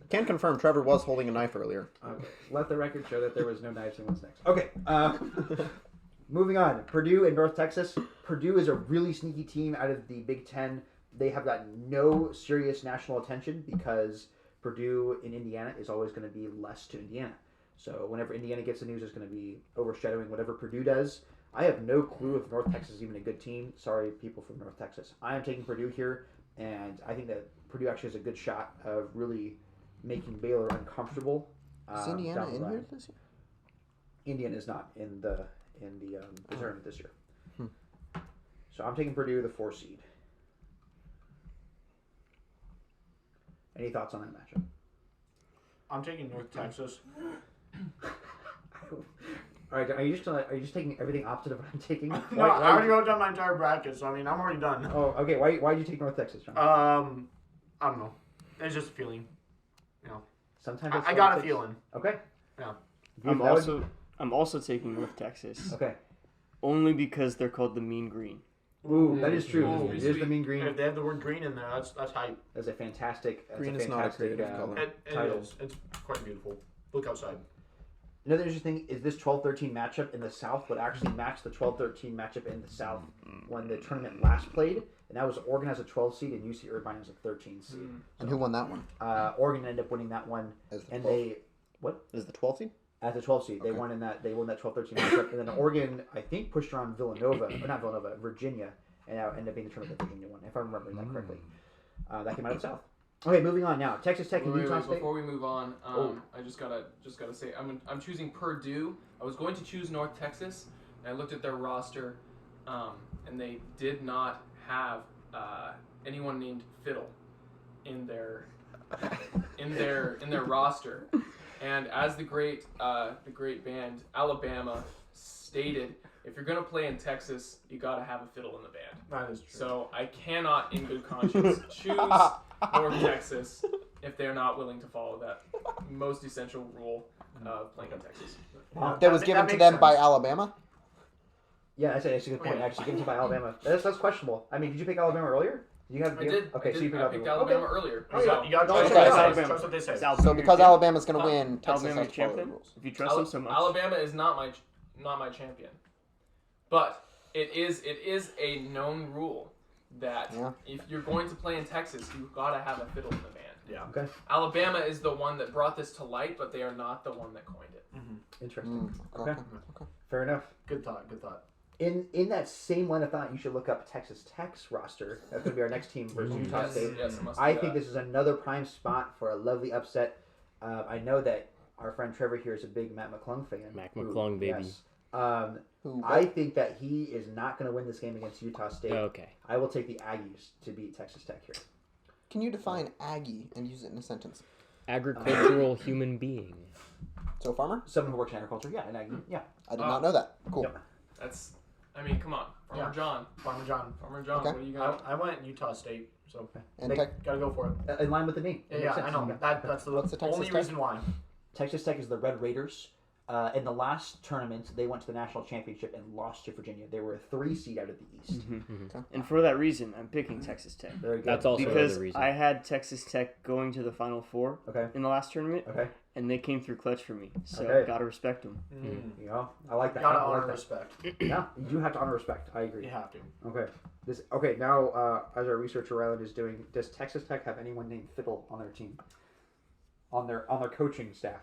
Can confirm Trevor was holding a knife earlier. Okay. Let the record show that there was no knives in what's next. Okay. Moving on. Purdue and North Texas. Purdue is a really sneaky team out of the Big Ten. They have gotten no serious national attention because Purdue in Indiana is always going to be less to Indiana. So whenever Indiana gets the news, it's going to be overshadowing whatever Purdue does. I have no clue if North Texas is even a good team. Sorry, people from North Texas. I am taking Purdue here, and I think that Purdue actually has a good shot of really making Baylor uncomfortable. Is Indiana down the in line. here this year? Indiana is not in the tournament this year. So I'm taking Purdue, the 4 seed. Any thoughts on that matchup? I'm taking North Texas. All right, are you just taking everything opposite of what I'm taking? No, I already wrote down my entire bracket, so I mean, I'm already done. Oh, okay. Why did you take North Texas, John? I don't know. It's just a feeling. Sometimes I got a feeling. Okay. Yeah. I'm also taking North Texas. Okay. Only because they're called the Mean Green. Ooh, that is true. Ooh. It is the mean green. If they have the word green in there, that's hype. That's a fantastic. Green is not a creative color. It Title. is. It's quite beautiful. Look outside. Another interesting thing is this 12-13 matchup in the South would actually match the 12-13 matchup in the South when the tournament last played, and that was Oregon as a 12 seed and UC Irvine as a 13 seed. And who won that one? Oregon ended up winning that one, As the and 12. they What? Is the 12th seed? As a 12 seed, they Okay. won that. They won that 12-13 matchup, and then Oregon, I think, pushed around Villanova, or not Villanova, Virginia, and now ended up being the tournament that Virginia won, if I'm remembering that correctly. That came out of the South. Okay, moving on now. Texas Tech and Utah State. Before we move on, I just gotta say I'm choosing Purdue. I was going to choose North Texas, and I looked at their roster, and they did not have anyone named Fiddle in their roster. And as the great band Alabama stated, if you're gonna play in Texas, you gotta have a fiddle in the band. That is true. So I cannot, in good conscience, choose North Texas if they're not willing to follow that most essential rule of playing in Texas. That was given to them by Alabama? Yeah, that's a good point. Actually, given to by Alabama. That's questionable. I mean, did you pick Alabama earlier? You have. I did. Okay, so you picked I picked Alabama. Alabama earlier. Oh, So- You got to Okay. trust what they say. So because Alabama's going to win, Texas Alabama has to follow the champion. rules. If you trust them so much. Alabama is not my champion, but it is a known rule that if you're going to play in Texas, you've got to have a fiddle in the band. Yeah. Okay, Alabama is the one that brought this to light, but they are not the one that coined it. interesting. Okay. Fair enough. Good thought. Good thought. In that same line of thought, you should look up Texas Tech's roster. That's going to be our next team versus Utah State. Yes, I must do I that. think this is another prime spot for a lovely upset. I know that our friend Trevor here is a big Matt McClung fan. Mac McClung, baby. Yes. Who? I think that he is not going to win this game against Utah State. Okay. I will take the Aggies to beat Texas Tech here. Can you define Aggie and use it in a sentence? Agricultural human being. So farmer? Someone who works in agriculture, yeah, an Aggie, yeah. I did not know that. Cool. Yep. That's. I mean, come on, Farmer Yeah. John. Farmer John. Farmer John. Okay. What are you gonna? I went Utah State, so And They- Tech, gotta go for it. In line with the name. Yeah, It makes sense. I know. That's the, What's the Texas only Tech? reason why. Texas Tech is the Red Raiders. In the last tournament, they went to the national championship and lost to Virginia. They were a 3 seed out of the East. And for that reason, I'm picking Texas Tech. Very good. That's also Because another reason. I had Texas Tech going to the Final Four Okay. in the last tournament, Okay. and they came through clutch for me. So Okay. gotta respect them. You know, I like that. Gotta I like honor that. respect. Yeah, you do have to honor respect. I agree. You have to. Okay. Now, as our researcher Ryland is doing, does Texas Tech have anyone named Fiddle on their team? On their coaching staff,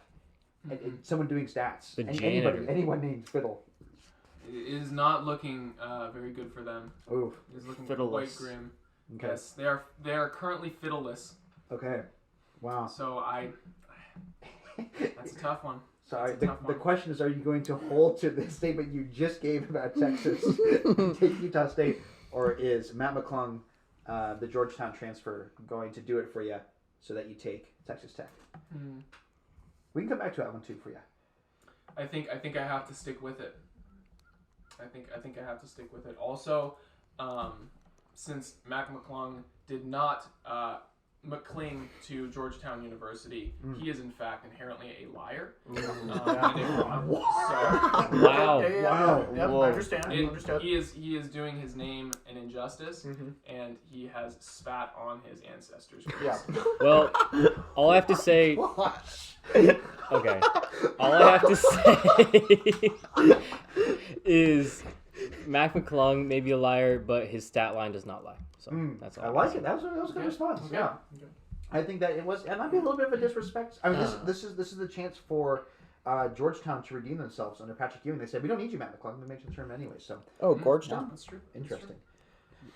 and someone doing stats. The Anybody, janitor. anyone named Fiddle. It is not looking very good for them. Oof. It is looking Fiddleless. quite grim. Okay. Yes, they are currently fiddleless. Okay. Wow. So that's a tough one. Sorry. That's a tough The one. question is, are you going to hold to the statement you just gave about Texas and take Utah State, or is Matt McClung, the Georgetown transfer, going to do it for you so that you take Texas Tech? We can come back to that one too for you. I think I have to stick with it. I think I have to stick with it. Also, since Mac McClung did not McCling to Georgetown University, he is in fact inherently a liar. And a fraud. So, Wow. Wow. Yep, Whoa. I understand. Understood. he is doing his name an injustice, and he has spat on his ancestors. Yeah. Well, all I have to say. Okay. All I have to say is Mac McClung may be a liar, but his stat line does not lie. So that's all. I like it. That was a good response. Yeah. I think that it might be a little bit of a disrespect. I mean, this is the chance for Georgetown to redeem themselves under Patrick Ewing. They said, we don't need you, Matt McClung. We make the tournament anyway. So Oh, Georgetown. That's true. interesting.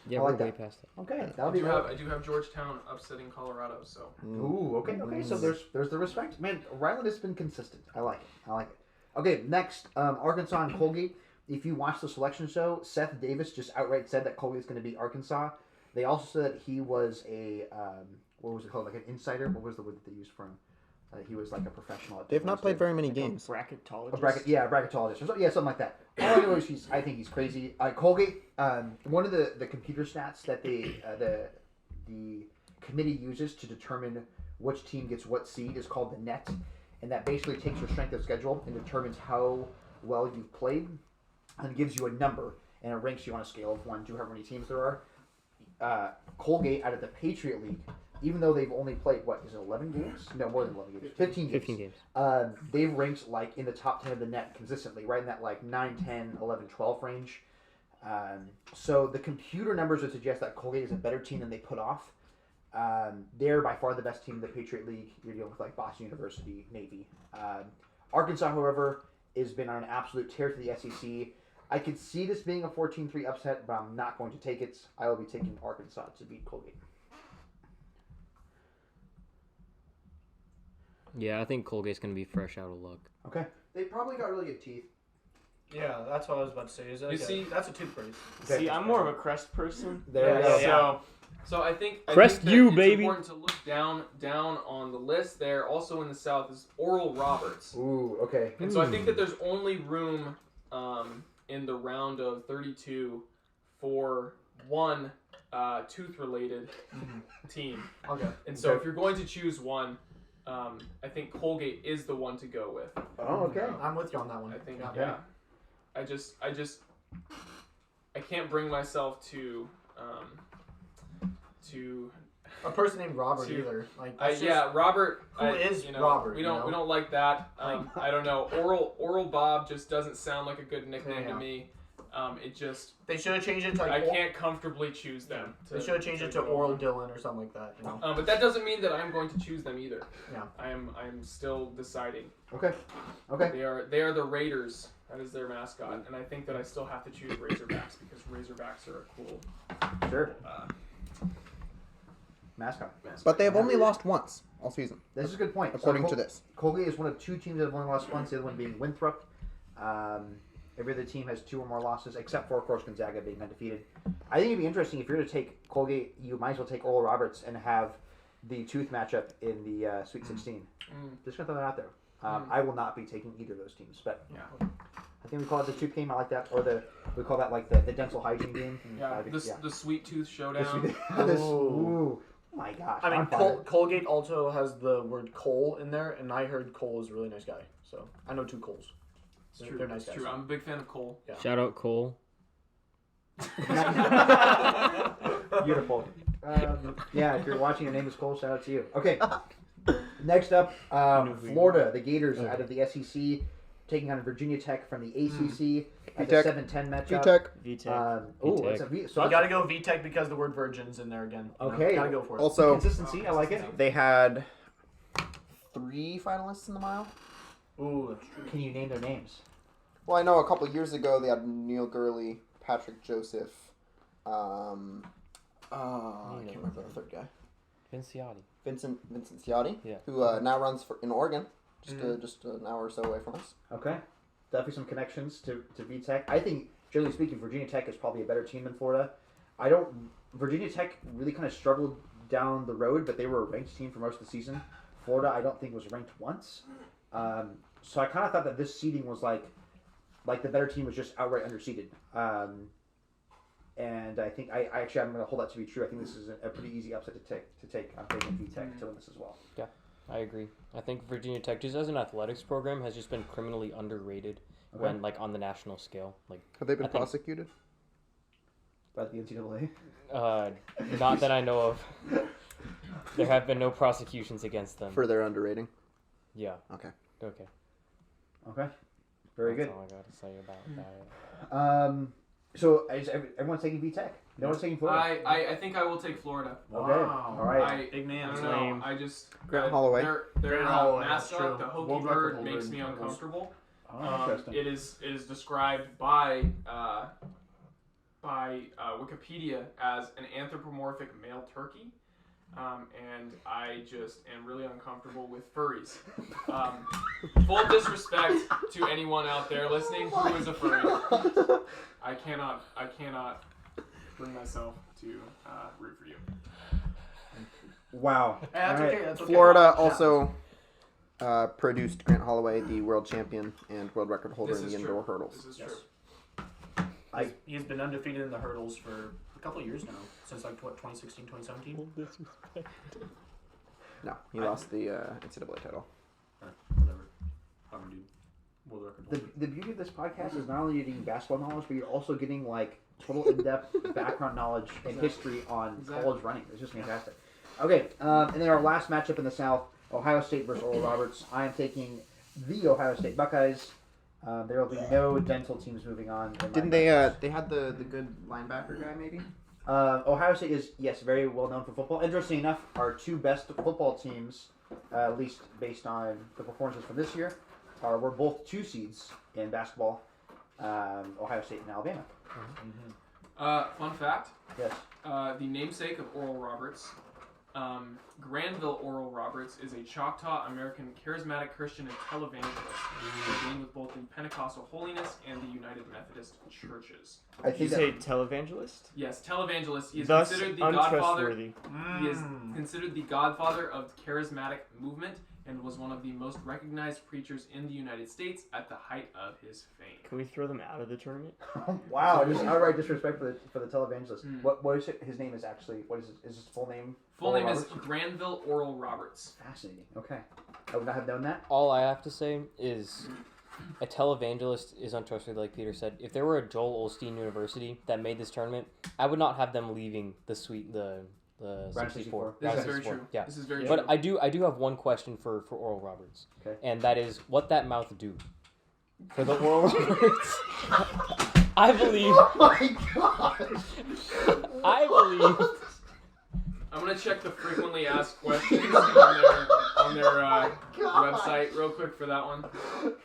Yeah, I we're like way that. past that. Okay, I that'll be. do have Georgetown upsetting Colorado. So Ooh, okay. So there's the respect. Man, Ryland has been consistent. I like it. Okay, next, Arkansas and Colgate. If you watch the selection show, Seth Davis just outright said that Colgate's going to beat Arkansas. They also said that he was a what was it called? Like an insider. What was the word that they used for him? He was like a professional. At They've not played very many Like games. a bracketologist. a bracketologist. Or yeah, something like that. All I know is I think he's crazy. Colgate. One of the computer stats that the committee uses to determine which team gets what seed is called the net, and that basically takes your strength of schedule and determines how well you've played, and gives you a number, and it ranks you on a scale of 1 to however many teams there are. Colgate out of the Patriot League, even though they've only played, what, is it 11 games? No, more than 11 games. 15 games. 15 games. They've ranked like in the top 10 of the net consistently, right in that like 9, 10, 11, 12 range. So the computer numbers would suggest that Colgate is a better team than they put off. They're by far the best team in the Patriot League. You're dealing with like Boston University, Navy. Arkansas, however, has been on an absolute tear to the SEC. I could see this being a 14-3 upset, but I'm not going to take it. I will be taking Arkansas to beat Colgate. Yeah, I think Colgate's going to be fresh out of luck. Okay. They probably got really good teeth. Yeah, that's what I was about to say. Is that that's a toothpaste. Okay. See, I'm more of a Crest person. There we go. Yeah. So I think Crest that you, it's baby. important to look down on the list there. Also in the South is Oral Roberts. Ooh, okay. And so I think that there's only room in the round of 32 for one tooth-related team. Okay. And so if you're going to choose one, I think Colgate is the one to go with. Oh, okay. I'm with you on that one. I think, Yeah. yeah. I can't bring myself to A person named Robert To- either. Like that's just, yeah, Robert. Who is you know, Robert, We don't you know? we don't like that. I don't know. Oral Bob just doesn't sound like a good nickname Yeah. to me. It just They should have changed it to like I can't comfortably choose them. They should have changed it to go Oral on. Dylan or something like that. You know. But that doesn't mean that I'm going to choose them either. Yeah. I am still deciding. Okay. Okay. They are the Raiders. That is their mascot, and I think that I still have to choose Razorbacks because Razorbacks are a cool Sure. Mascot. But they have only lost once all season, This is a good point. according So to this. Colgate is one of two teams that have only lost once, the other one being Winthrop. Every other team has 2 or more losses, except for, of course, Gonzaga being undefeated. I think it'd be interesting if you're to take Colgate, you might as well take Oral Roberts and have the tooth matchup in the Sweet 16. Just gonna throw that out there. I will not be taking either of those teams, but Yeah. I think we call it the tooth game. I like that, or we call that like the dental hygiene game. Yeah, the Sweet Tooth Showdown. Ooh, my gosh! I mean, on fire. Colgate also has the word Cole in there, and I heard Cole is a really nice guy. So I know 2 Coles. It's true. They're nice It's guys. true. I'm a big fan of Cole. Yeah. Shout out Cole. Beautiful. Yeah, if you're watching, your name is Cole. Shout out to you. Okay. Next up, Florida, the Gators out of the SEC, taking on Virginia Tech from the ACC. That's a 7-10 matchup. VTech. VTech. It's a V. So So you gotta go VTech because the word virgin's in there again. You know? Okay. Gotta go for it. Also, consistency. I like it. they had 3 finalists in the mile. Ooh, that's true. Can you name their names? Well, I know a couple years ago they had Neil Gurley, Patrick Joseph. I can't remember the third guy. Vinciotti. Vincent Ciotti, Yeah. who now runs in Oregon, just an hour or so away from us. Okay. Definitely some connections to VTech. I think, generally speaking, Virginia Tech is probably a better team than Florida. Virginia Tech really kind of struggled down the road, but they were a ranked team for most of the season. Florida, I don't think, was ranked once. So I kind of thought that this seeding was like the better team was just outright underseeded. And I think I'm going to hold that to be true. I think this is a pretty easy upset to take. I'm taking VTech to win this as well. Yeah, I agree. I think Virginia Tech, just as an athletics program, has just been criminally underrated when, like, on the national scale. Like, Have they been I think- prosecuted? By the NCAA. not that I know of. There have been no prosecutions against them. For their underrating? Yeah. Okay. Okay. Okay. Very That's good. all I got to say about that. So everyone's taking VTech. No one's taking Florida. I think I will take Florida. Okay. Wow. All right. Big I man. don't know. I just Grant Holloway. Their Grant Holloway, that's mascot, true. the Hokey World record Bird, holder makes in me hurdles. uncomfortable. Oh, interesting. It is described by Wikipedia as an anthropomorphic male turkey. And I just am really uncomfortable with furries. Full disrespect to anyone out there listening who is a furry. I cannot bring myself to root for you. Wow. That's All right. okay. That's okay. Florida also produced Grant Holloway, the world champion and world record holder This in is the true. indoor hurdles. This is Yes. true. He's been undefeated in the hurdles for a couple of years now, since like 2016, 2017. No, he lost the NCAA title. Whatever. Bummer, dude. World record holder. The beauty of this podcast is not only you're getting basketball knowledge, but you're also getting like total in-depth background knowledge and history on college running. It's just fantastic. Okay, and then our last matchup in the South, Ohio State versus Oral Roberts. I am taking the Ohio State Buckeyes. There will be no dental teams moving on. Didn't they had the good linebacker guy maybe? Ohio State is, yes, very well known for football. Interesting enough, our two best football teams, at least based on the performances from this year, were both 2 seeds in basketball, Ohio State and Alabama. Fun fact. Yes. The namesake of Oral Roberts, Granville Oral Roberts, is a Choctaw American charismatic Christian and televangelist, ordained with both the Pentecostal Holiness and the United Methodist churches. I think you say televangelist? Yes, televangelist. He is Thus considered the godfather. Untrustworthy. He is considered the godfather of the charismatic movement and was one of the most recognized preachers in the United States at the height of his fame. Can we throw them out of the tournament? Wow, just outright disrespect for the televangelist. What is it? His name is actually, what is his full name? Full name is Granville Oral Roberts. Fascinating. Okay. I would not have known that. All I have to say is a televangelist is untrustworthy, like Peter said. If there were a Joel Osteen University that made this tournament, I would not have them leaving the 64. This is very true. Yeah. This is very But true. I do have one question for Oral Roberts. Okay. And that is, what that mouth do? For the Oral Roberts. I believe. Oh my gosh! I believe. I'm gonna check the frequently asked questions on their website real quick for that one,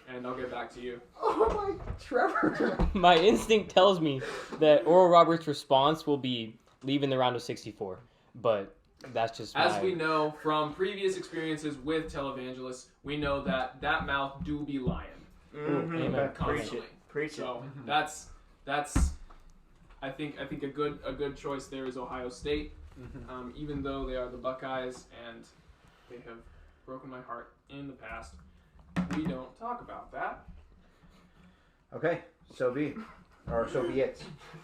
and I'll get back to you. Oh my, Trevor! My instinct tells me that Oral Roberts' response will be leaving the round of 64, but that's just as we know from previous experiences with televangelists, we know that mouth do be lying Amen. constantly. Preach it. So that's I think a good choice there is Ohio State. Even though they are the Buckeyes and they have broken my heart in the past, we don't talk about that. Okay, so be it.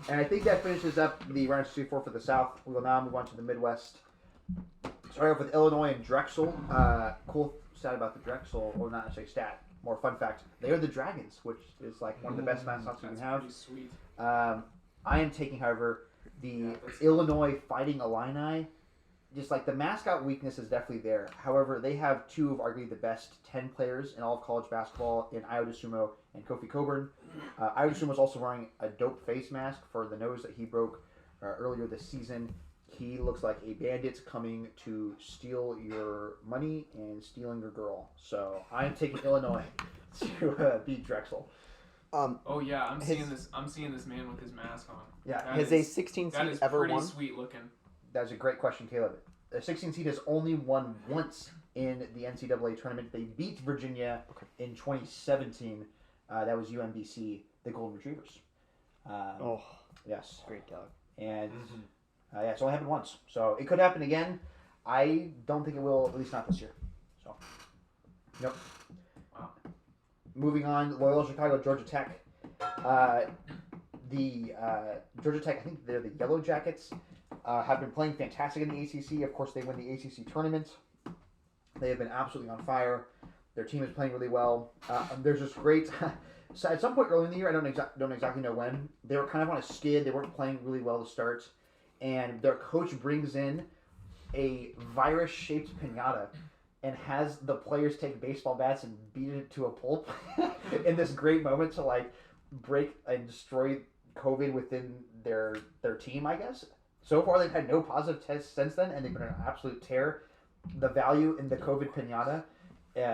And I think that finishes up the round of 64 for the South. We will now move on to the Midwest. Starting off with Illinois and Drexel. Cool stat about the Drexel, well, not necessarily stat, more fun fact. They are the Dragons, which is like one of the best mascots you can have. Pretty sweet. I am taking, however, the Illinois Fighting Illini. Just like the mascot weakness is definitely there. However, they have 2 of arguably the best 10 players in all of college basketball in Io DeSumo and Kofi Cockburn. Io DeSumo was also wearing a dope face mask for the nose that he broke earlier this season. He looks like a bandit coming to steal your money and stealing your girl. So I am taking Illinois to beat Drexel. Oh yeah, I'm seeing this man with his mask on. Yeah, has a 16 that seed is ever pretty won? sweet looking. That's a great question, Caleb. The 16 seed has only won once in the NCAA tournament. They beat Virginia in 2017. That was UMBC, the Golden Retrievers. Yes. Great dog. And it's only happened once. So it could happen again. I don't think it will, at least not this year. So, nope. Wow. Moving on, Loyola Chicago, Georgia Tech. Georgia Tech, I think they're the Yellow Jackets, have been playing fantastic in the ACC. Of course, they win the ACC tournament. They have been absolutely on fire. Their team is playing really well. There's this great... So at some point early in the year, I don't exactly know when, they were kind of on a skid. They weren't playing really well to start. And their coach brings in a virus-shaped piñata and has the players take baseball bats and beat it to a pulp in this great moment to like break and destroy COVID within their team, I guess. So far, they've had no positive tests since then, and they've been an absolute tear. The value in the COVID piñata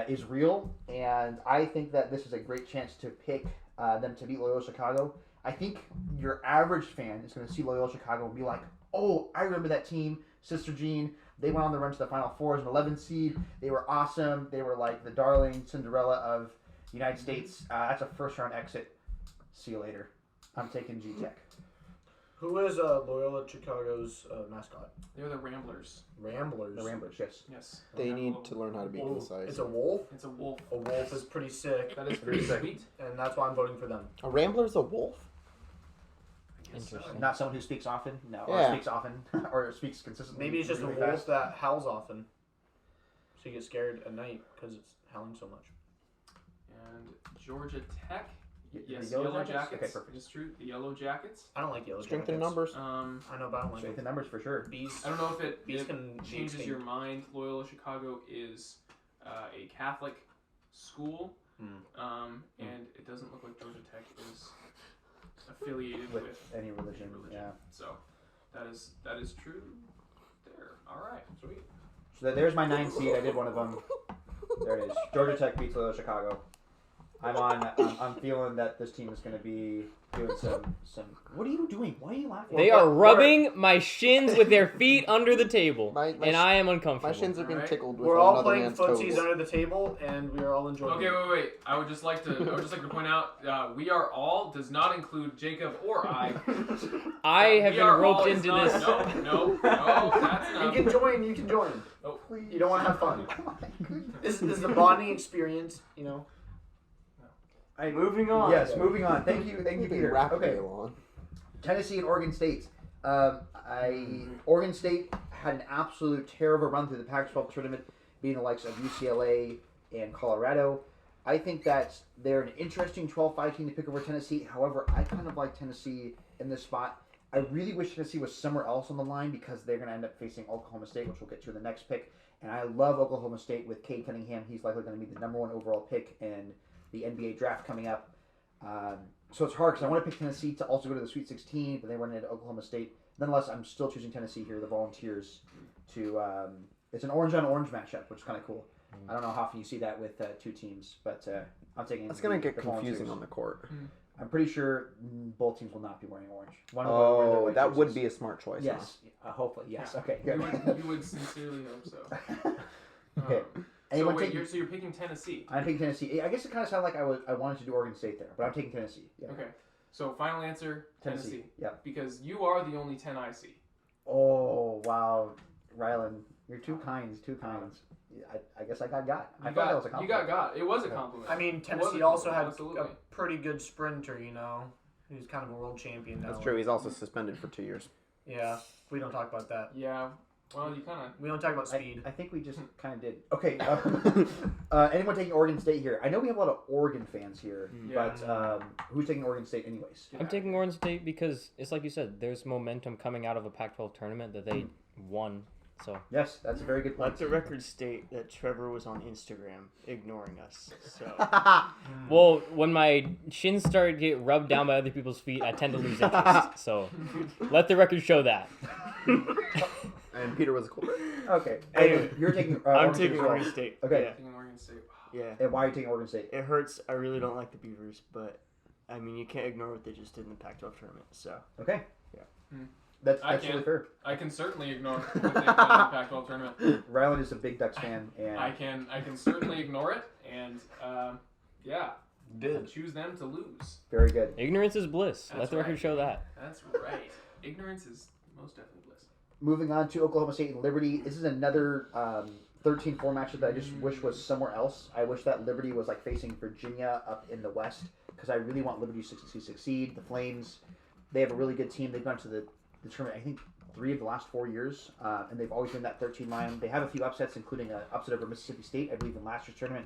is real, and I think that this is a great chance to pick them to beat Loyola Chicago. I think your average fan is going to see Loyola Chicago and be like, oh, I remember that team, Sister Jean. They went on the run to the Final Four as an 11 seed. They were awesome. They were like the darling Cinderella of the United States. That's a first-round exit. See you later. I'm taking G-Tech. Who is Loyola Chicago's mascot? They're the Ramblers. Ramblers. The Ramblers, yes. Yes. They need to learn how to be concise. It's a wolf? It's a wolf. A wolf is pretty sick. That is pretty sweet. And that's why I'm voting for them. A Rambler's a wolf? Interesting. Not someone who speaks often. No, Yeah. or speaks often, or speaks consistently. Maybe it's just really a wolf fast. that howls often. So you get scared at night because it's howling so much. And Georgia Tech. The Yes, Yellow Yellow Jackets? Jackets. Okay, perfect. It is true. The Yellow Jackets. I don't like yellow Strength in jackets. numbers. I know, but I don't like Strength in them. numbers for sure. Bees. I don't know if it Bees can be changes extinct. your mind. Loyola Chicago is a Catholic school, and it doesn't look like Georgia Tech is affiliated with Any religion, yeah. So That is true. There. All right. Sweet. So there's my 9 seed. I did one of them. There it is. Georgia Tech beats Loyola Chicago. I'm feeling that this team is going to be doing some. What are you doing? Why are you laughing? They are rubbing my shins with their feet under the table, and I am My uncomfortable. shins are being tickled with We're all another playing man's footsies toes. under the table, and we are all enjoying. Okay, it. wait. I would just like to point out we are all does not include Jacob or I. I have We been are roped all into not, this. No, that's enough. You can join. Oh, You don't want to have fun. This is the bonding experience, Moving on. Yes, moving on. Thank you, Peter. Rapidly Okay, along. Tennessee and Oregon State. Oregon State had an absolute tear of a run through the Pac-12 tournament, being the likes of UCLA and Colorado. I think that they're an interesting 12-5 team to pick over Tennessee. However, I kind of like Tennessee in this spot. I really wish Tennessee was somewhere else on the line because they're going to end up facing Oklahoma State, which we'll get to in the next pick. And I love Oklahoma State with Cade Cunningham. He's likely going to be the number 1 overall pick in the NBA draft coming up. So it's hard because I want to pick Tennessee to also go to the Sweet 16, but they run into Oklahoma State. Nonetheless, I'm still choosing Tennessee here, the Volunteers, to it's an orange-on-orange matchup, which is kind of cool. I don't know how often you see that with 2 teams, but I'm taking That's going to get the confusing Volunteers. on the court. I'm pretty sure both teams will not be wearing orange. One will be wearing their white that would jerseys. be a smart choice. Yes, hopefully, yes. Okay, You good. would sincerely hope so. Okay. So Anyone wait, take- you're picking Tennessee. I'm taking Tennessee. I guess it kind of sounded like I wanted to do Oregon State there, but I'm taking Tennessee. Yeah. Okay. So final answer, Tennessee. Yep. Because you are the only 10 I see. Oh wow, Rylan, you're too kind. I guess I got. I thought that was a compliment. You got. It was a compliment. I mean, It was Tennessee a also had compliment, a absolutely. pretty good sprinter, He's kind of a world champion now. That's true. He's also suspended for 2 years. Yeah, we don't talk about that. Yeah. Well, you kind of. We don't talk about speed. I think we just kind of did. Okay. Anyone taking Oregon State here? I know we have a lot of Oregon fans here, Yeah. but who's taking Oregon State anyways? I'm taking Oregon State because it's like you said, there's momentum coming out of a Pac-12 tournament that they won. So Yes, that's a very good point. Let the record state that Trevor was on Instagram ignoring us. So well, when my shins start to get rubbed down by other people's feet, I tend to lose interest. So let the record show that. And Peter was a culprit. Okay. Anyway, You're taking. I'm Oregon State taking as well. Oregon State. Okay. Yeah. Taking Oregon State. Yeah. And why are you taking Oregon State? It hurts. I really don't like the Beavers, but I mean, you can't ignore what they just did in the Pac-12 tournament. So Okay. Yeah. That's I really can't. fair. I can certainly ignore what they've done in the Pac-12 tournament. Rylan is a big Ducks fan, and I can certainly ignore it, and yeah, Did. choose them to lose. very good. Ignorance is bliss. That's Let the record right. show that. That's right. Ignorance is most definitely bliss. Moving on to Oklahoma State and Liberty. This is another 13-4 matchup that I just wish was somewhere else. I wish that Liberty was like facing Virginia up in the West because I really want Liberty to succeed. The Flames, they have a really good team. They've gone to the tournament, I think, 3 of the last 4 years, and they've always been that 13 line. They have a few upsets, including an upset over Mississippi State, I believe, in last year's tournament,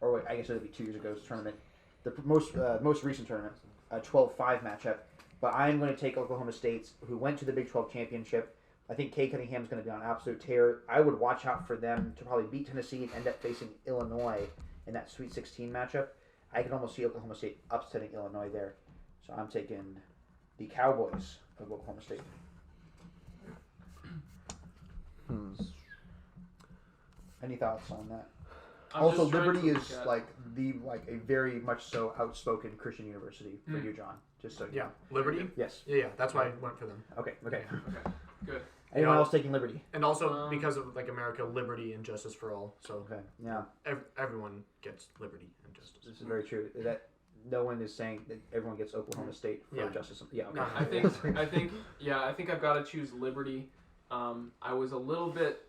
or wait, I guess it would be 2 years ago's tournament. The most recent tournament, a 12-5 matchup. But I'm going to take Oklahoma State, who went to the Big 12 championship. I think Cade Cunningham is going to be on absolute tear. I would watch out for them to probably beat Tennessee and end up facing Illinois in that Sweet 16 matchup. I can almost see Oklahoma State upsetting Illinois there. So I'm taking the Cowboys of Oklahoma State. Any thoughts on that? I'm Also, just trying Liberty to is look at- like a very much so outspoken Christian university for you, John. Just so you Yeah, know. Liberty. Yes. Yeah, that's why I went for them. Okay. Okay. Good. Anyone know- else taking Liberty? And also because of like America, liberty and justice for all. So Okay. Yeah. everyone gets liberty and justice. This is very true. That no one is saying that everyone gets Oklahoma State for Yeah. justice. Yeah. Okay. No, I think I've got to choose Liberty. I was a little bit,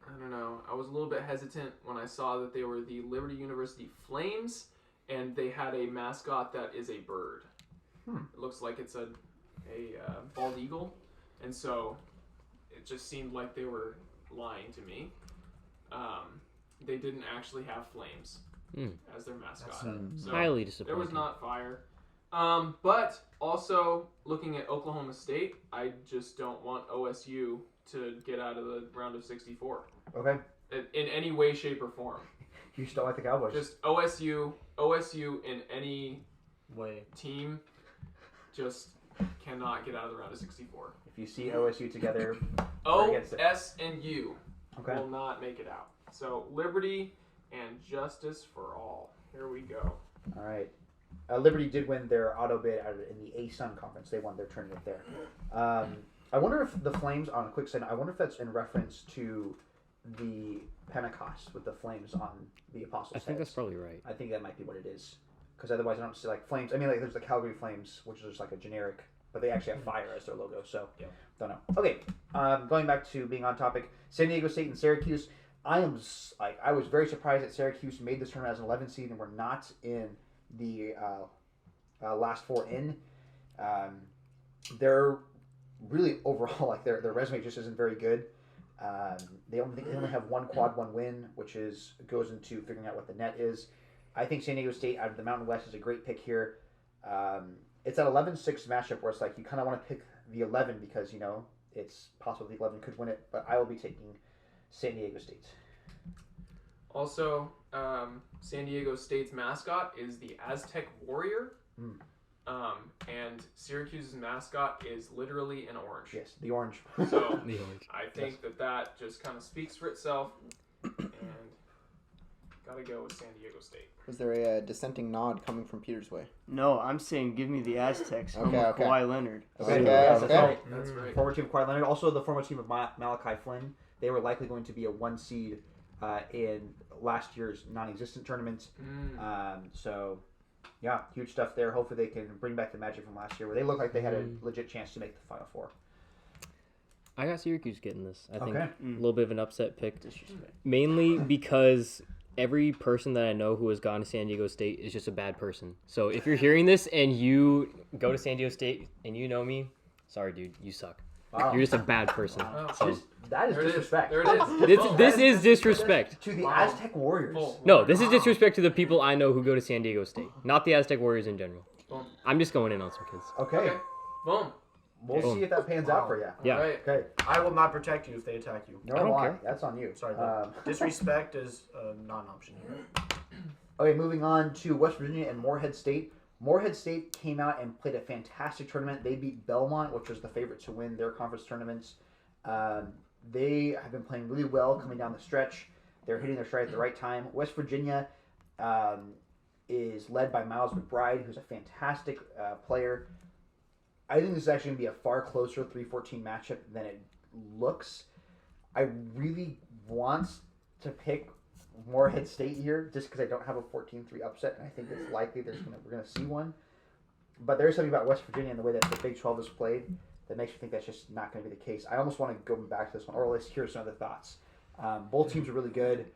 I was a little bit hesitant when I saw that they were the Liberty University Flames, and they had a mascot that is a bird. It looks like it's a bald eagle, and so it just seemed like they were lying to me. They didn't actually have flames as their mascot. So Highly there disappointing. was not fire. But also looking at Oklahoma State, I just don't want OSU to get out of the round of 64 Okay. in any way, shape, or form. You still like the Cowboys? Just OSU in any Way. team, just cannot get out of the round of 64. If you see OSU together, O, against it. S, and U Okay. will not make it out. So Liberty and Justice for All. Here we go. All right. Liberty did win their auto bid in the A-Sun conference. They won their tournament there. I wonder if the Flames, on a quick side, I wonder if that's in reference to the Pentecost with the Flames on the Apostles' I think heads. that's probably right. I think that might be what it is. Because otherwise I don't see like Flames. I mean, like there's the Calgary Flames, which is just like a generic, but they actually have fire as their logo. So, don't know. Okay, going back to being on topic, San Diego State and Syracuse. I was very surprised that Syracuse made this tournament as an 11 seed and were not in the last four in. They're really overall like their resume just isn't very good. They only have one quad one win, which goes into figuring out what the net is. I think San Diego State out of the Mountain West is a great pick here. It's that 11-6 matchup where it's like you kind of want to pick the 11 because it's possible the 11 could win it, but I will be taking San Diego State. Also, San Diego State's mascot is the Aztec Warrior. And Syracuse's mascot is literally an orange. Yes, the orange. So The orange. I think that just kind of speaks for itself. And gotta go with San Diego State. Was there a dissenting nod coming from Peter's way? No, I'm saying give me the Aztecs. Okay, Home of okay. Kawhi Leonard. Okay, Yes, okay. that's right. That's right. Former team of Kawhi Leonard. Also, the former team of Malachi Flynn. They were likely going to be a 1 seed in last year's non-existent tournament. So, yeah, huge stuff there. Hopefully they can bring back the magic from last year where they looked like they had a legit chance to make the Final Four. I got Syracuse getting this. I think Okay. a little bit of an upset pick. Disrespect. Mainly because every person that I know who has gone to San Diego State is just a bad person. So if you're hearing this and you go to San Diego State and you know me, sorry, dude, you suck. Wow. You're just a bad person. Wow. So That is There it is. disrespect. There it is. this is disrespect. To the Aztec Warriors. Full. No, this is disrespect to the people I know who go to San Diego State, not the Aztec Warriors in general. Boom. I'm just going in on some kids. Okay. Okay. Boom. We'll Boom. see if that pans out for you. Yeah. All right. Okay. I will not protect you if they attack you. No, I don't why? care. That's on you. Sorry, disrespect is a non-option here. Okay, moving on to West Virginia and Morehead State. Morehead State came out and played a fantastic tournament. They beat Belmont, which was the favorite to win their conference tournaments. They have been playing really well coming down the stretch. They're hitting their stride at the right time. West Virginia is led by Miles McBride, who's a fantastic player. I think this is actually going to be a far closer 3-14 matchup than it looks. I really want to pick Morehead State here just because I don't have a 14-3 upset, and I think it's likely we're going to see one. But there is something about West Virginia and the way that the Big 12 is played that makes me think that's just not going to be the case. I almost want to go back to this one, or at least hear some other thoughts. Both teams are really good.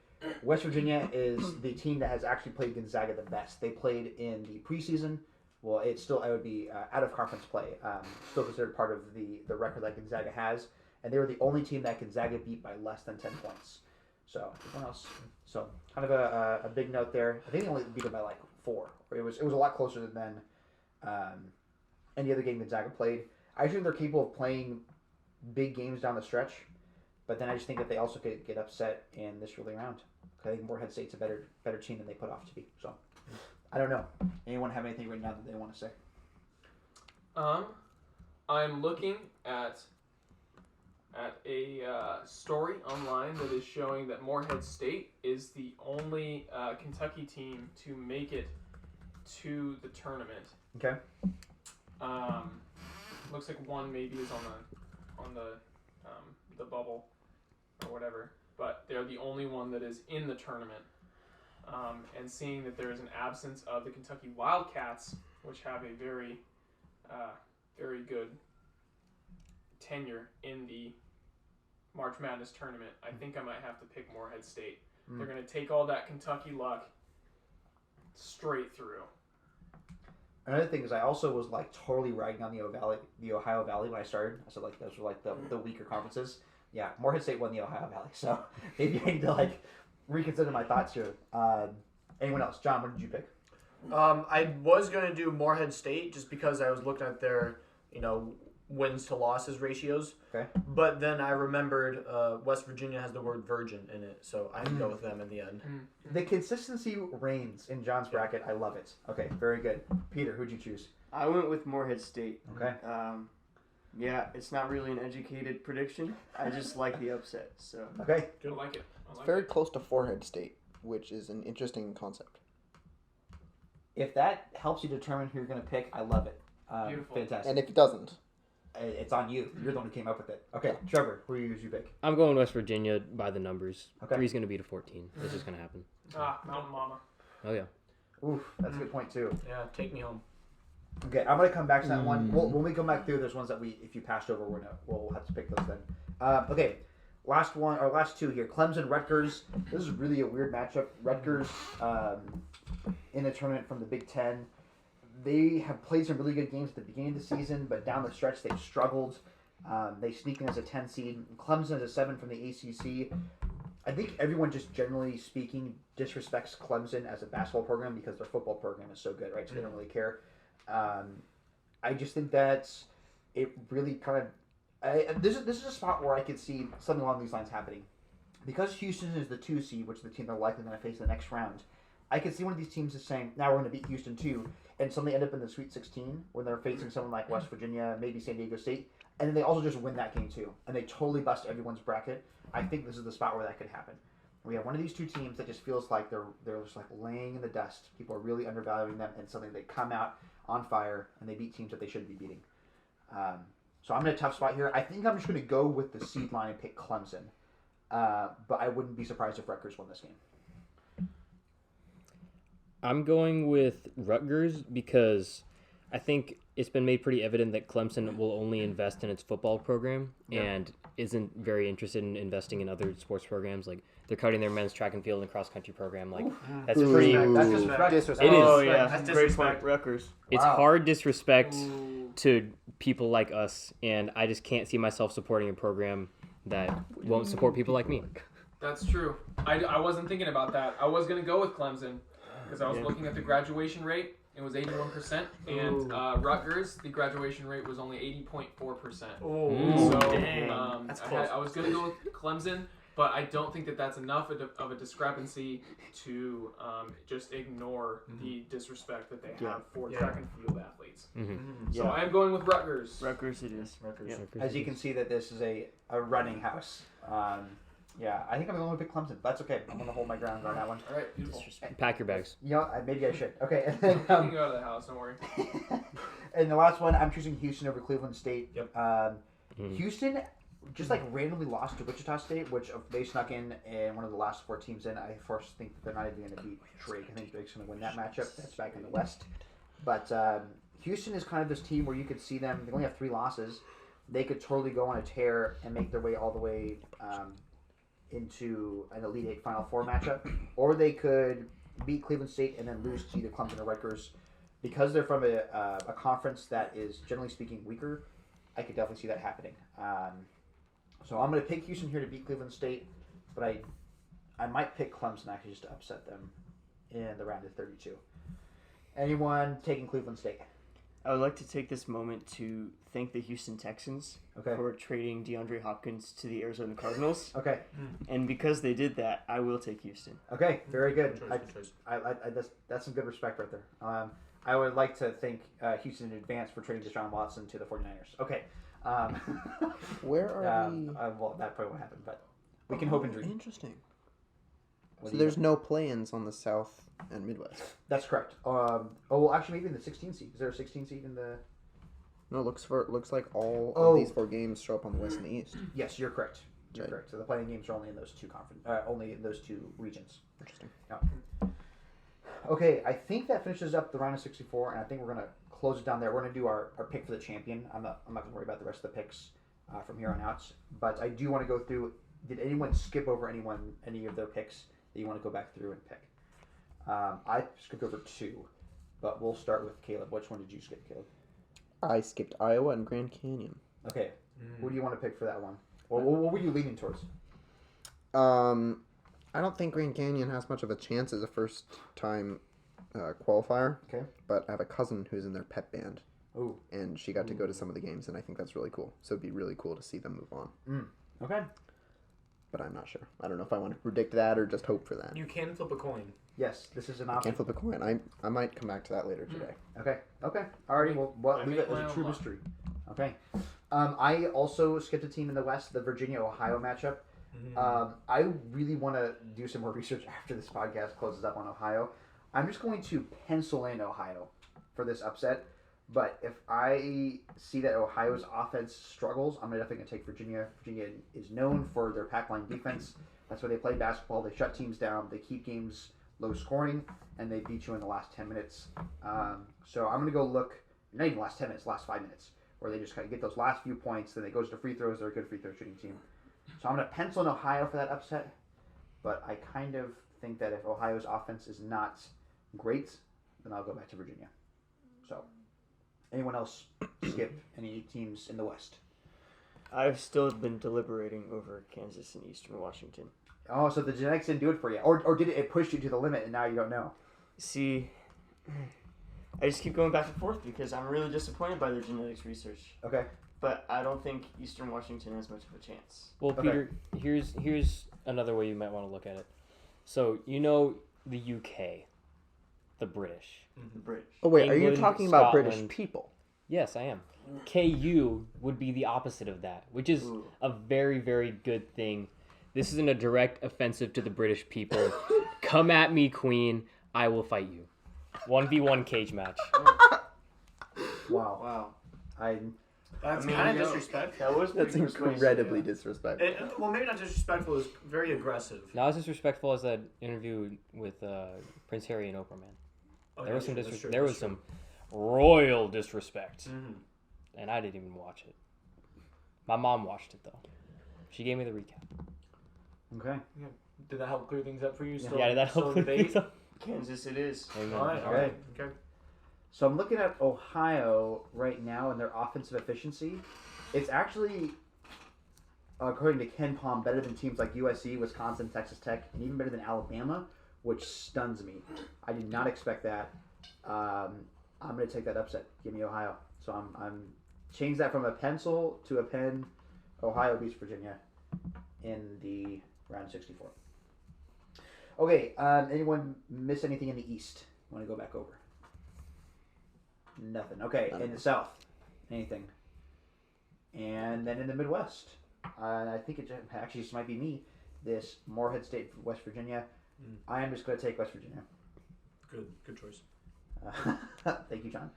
West Virginia is the team that has actually played Gonzaga the best. They played in the preseason. Well, it would be out of conference play. Still considered part of the record that Gonzaga has. And they were the only team that Gonzaga beat by less than 10 points. So, everyone else. So, kind of a big note there. I think they only beat them by like 4. Or it was a lot closer than any other game Gonzaga played. I think they're capable of playing big games down the stretch. But then I just think that they also could get upset in this early round. I think Morehead State's a better team than they put off to be. So, I don't know. Anyone have anything right now that they want to say? I'm looking at a story online that is showing that Morehead State is the only Kentucky team to make it to the tournament. Okay. Looks like one maybe is on the bubble or whatever, but they're the only one that is in the tournament. And seeing that there is an absence of the Kentucky Wildcats, which have a very, very good tenure in the March Madness tournament, I think I might have to pick Morehead State. They're going to take all that Kentucky luck straight through. Another thing is I also was like totally ragging on the Ohio Valley when I started. I said like those were like the weaker conferences. Yeah, Morehead State won the Ohio Valley, so maybe I need to like reconsider my thoughts here. Anyone else? John, what did you pick? I was going to do Morehead State just because I was looking at their, wins to losses ratios. Okay. But then I remembered West Virginia has the word virgin in it, so I had to go with them in the end. The consistency reigns in John's bracket. I love it. Okay, very good. Peter, who'd you choose? I went with Morehead State. Okay. Yeah, it's not really an educated prediction. I just like the upset. So. Okay. I like it. It's very close to Forehead State, which is an interesting concept. If that helps you determine who you're going to pick, I love it. Beautiful. Fantastic. And if it doesn't, it's on you. You're the one who came up with it. Okay, Trevor, who you pick? I'm going West Virginia by the numbers. Okay. 3's going to be to 14. It's just going to happen. Mountain Mama. Oh, yeah. Oof, that's a good point, too. Yeah, take me home. Okay, I'm going to come back to that one. When we come back through, there's ones that if you passed over, we'll have to pick those then. Okay, last two here. Clemson, Rutgers. This is really a weird matchup. Rutgers in the tournament from the Big Ten. They have played some really good games at the beginning of the season, but down the stretch they've struggled. They sneak in as a 10 seed. Clemson is a 7 from the ACC. I think everyone, just generally speaking, disrespects Clemson as a basketball program because their football program is so good, right? So they don't really care. I just think that it really kind of... This is a spot where I could see something along these lines happening. Because Houston is the 2 seed, which is the team they're likely going to face in the next round, I could see one of these teams is saying, now we're going to beat Houston too, and suddenly end up in the Sweet 16 when they're facing someone like West Virginia, maybe San Diego State, and then they also just win that game too, and they totally bust everyone's bracket. I think this is the spot where that could happen. We have one of these two teams that just feels like they're just like laying in the dust. People are really undervaluing them, and suddenly they come out on fire and they beat teams that they shouldn't be beating. So I'm in a tough spot here. I think I'm just going to go with the seed line and pick Clemson, but I wouldn't be surprised if Rutgers won this game. I'm going with Rutgers because I think it's been made pretty evident that Clemson will only invest in its football program and isn't very interested in investing in other sports programs. Like, they're cutting their men's track and field and cross-country program. Like, that's pretty... That's disrespect. It is. Oh, yeah. That's Great disrespect. point, Rutgers. It's hard disrespect to people like us, and I just can't see myself supporting a program that won't support people like me. That's true. I wasn't thinking about that. I was going to go with Clemson because I was looking at the graduation rate. It was 81%, and Rutgers, the graduation rate was only 80.4%. Oh, so dang. That's close. I was going to go with Clemson, but I don't think that that's enough of a discrepancy to just ignore the disrespect that they have for track and field athletes. So I am going with Rutgers. Rutgers it is. Rutgers. As you can see, that this is a running house. Yeah, I think I'm going to pick Clemson. That's okay. I'm going to hold my ground on that one. All right, beautiful. Pack your bags. Yeah, maybe I should. Okay, and You then, can go out of the house, don't worry. and the last one, I'm choosing Houston over Cleveland State. Yep. Houston just like randomly lost to Wichita State, which they snuck in one of the last 4 teams in. I first think that they're not even going to beat Drake. I think Drake's going to win that matchup. That's back in the West. But Houston is kind of this team where you could see them. They only have 3 losses. They could totally go on a tear and make their way all the way into an Elite 8 Final Four matchup, or they could beat Cleveland State and then lose to either Clemson or Rutgers. Because they're from a conference that is, generally speaking, weaker, I could definitely see that happening. So I'm going to pick Houston here to beat Cleveland State, but I might pick Clemson actually just to upset them in the round of 32. Anyone taking Cleveland State? I would like to take this moment to thank the Houston Texans Okay. for trading DeAndre Hopkins to the Arizona Cardinals. Okay. And because they did that, I will take Houston. Okay. Very good. Good choice. That's some good respect right there. I would like to thank Houston in advance for trading Deshaun Watson to the 49ers. Okay. where are we? Well, that probably won't happen, but we can hope and dream. Interesting. What So do you there's got? no play-ins on the South and Midwest. That's correct. Well, actually, maybe in the 16 seed. Is there a 16 seed in the? No, looks like all Oh. of these 4 games show up on the West and the East. Yes, you're correct. You're Right. correct. So the playing games are only in those 2 only in those 2 regions. Interesting. Okay, I think that finishes up the round of 64, and I think we're gonna close it down there. We're gonna do our pick for the champion. I'm not gonna worry about the rest of the picks from here on out. But I do want to go through. Did anyone skip over any of their picks that you want to go back through and pick? I skipped over 2, but we'll start with Caleb. Which one did you skip, Caleb? I skipped Iowa and Grand Canyon. Okay, who do you want to pick for that one? Or what were you leaning towards? I don't think Grand Canyon has much of a chance as a first-time qualifier. Okay. But I have a cousin who's in their pep band, Ooh. and she got to go to some of the games, and I think that's really cool. So it'd be really cool to see them move on. Okay. but I'm not sure. I don't know if I want to predict that or just hope for that. You can flip a coin. Yes, this is an I option. can't flip a coin. I might come back to that later today. Okay. Alrighty, well leave it as a true mystery. Okay. I also skipped a team in the West, the Virginia-Ohio matchup. I really want to do some more research after this podcast closes up on Ohio. I'm just going to pencil in Ohio for this upset. But if I see that Ohio's offense struggles, I'm definitely going to take Virginia. Virginia is known for their pack line defense. That's why they play basketball. They shut teams down. They keep games low scoring, and they beat you in the last 10 minutes. So I'm going to go look, not even last 10 minutes, last 5 minutes, where they just kind of get those last few points. Then it goes to free throws. They're a good free throw shooting team. So I'm going to pencil in Ohio for that upset. But I kind of think that if Ohio's offense is not great, then I'll go back to Virginia. So anyone else skip any teams in the West? I've still been deliberating over Kansas and Eastern Washington. Oh, so the genetics didn't do it for you. Or did it push you to the limit and now you don't know? See, I just keep going back and forth because I'm really disappointed by their genetics research. Okay. But I don't think Eastern Washington has much of a chance. Well, Peter, here's another way you might want to look at it. So, you know the UK, the British. The British. Oh, wait. Are you England, talking about British Scotland. people? Yes, I am. KU would be the opposite of that, which is a very, very good thing. This isn't a direct offensive to the British people. Come at me, Queen. I will fight you. 1v1 cage match. Wow. That's kind of disrespectful. That's incredibly disrespectful. Well, maybe not disrespectful. It's very aggressive. Not as disrespectful as that interview with Prince Harry and Oprah, man. Oh, There was some that's true, there was that's true. some royal disrespect, Mhm. and I didn't even watch it. My mom watched it though. She gave me the recap. Okay. Yeah. Did that help clear things up for you? Still, Yeah, did that help clear things up? Kansas it is. Amen. All right. Okay. So I'm looking at Ohio right now and their offensive efficiency. It's actually, according to Ken Palm, better than teams like USC, Wisconsin, Texas Tech, and even better than Alabama, which stuns me. I did not expect that. I'm going to take that upset. Give me Ohio. So I'm change that from a pencil to a pen. Ohio beats Virginia in the round 64. Okay, anyone miss anything in the East? Want to go back over? Nothing. Okay, in the South, anything? And then in the Midwest, I think it actually just might be me. This Morehead State, West Virginia. I am just going to take West Virginia. Good choice. Thank you, John.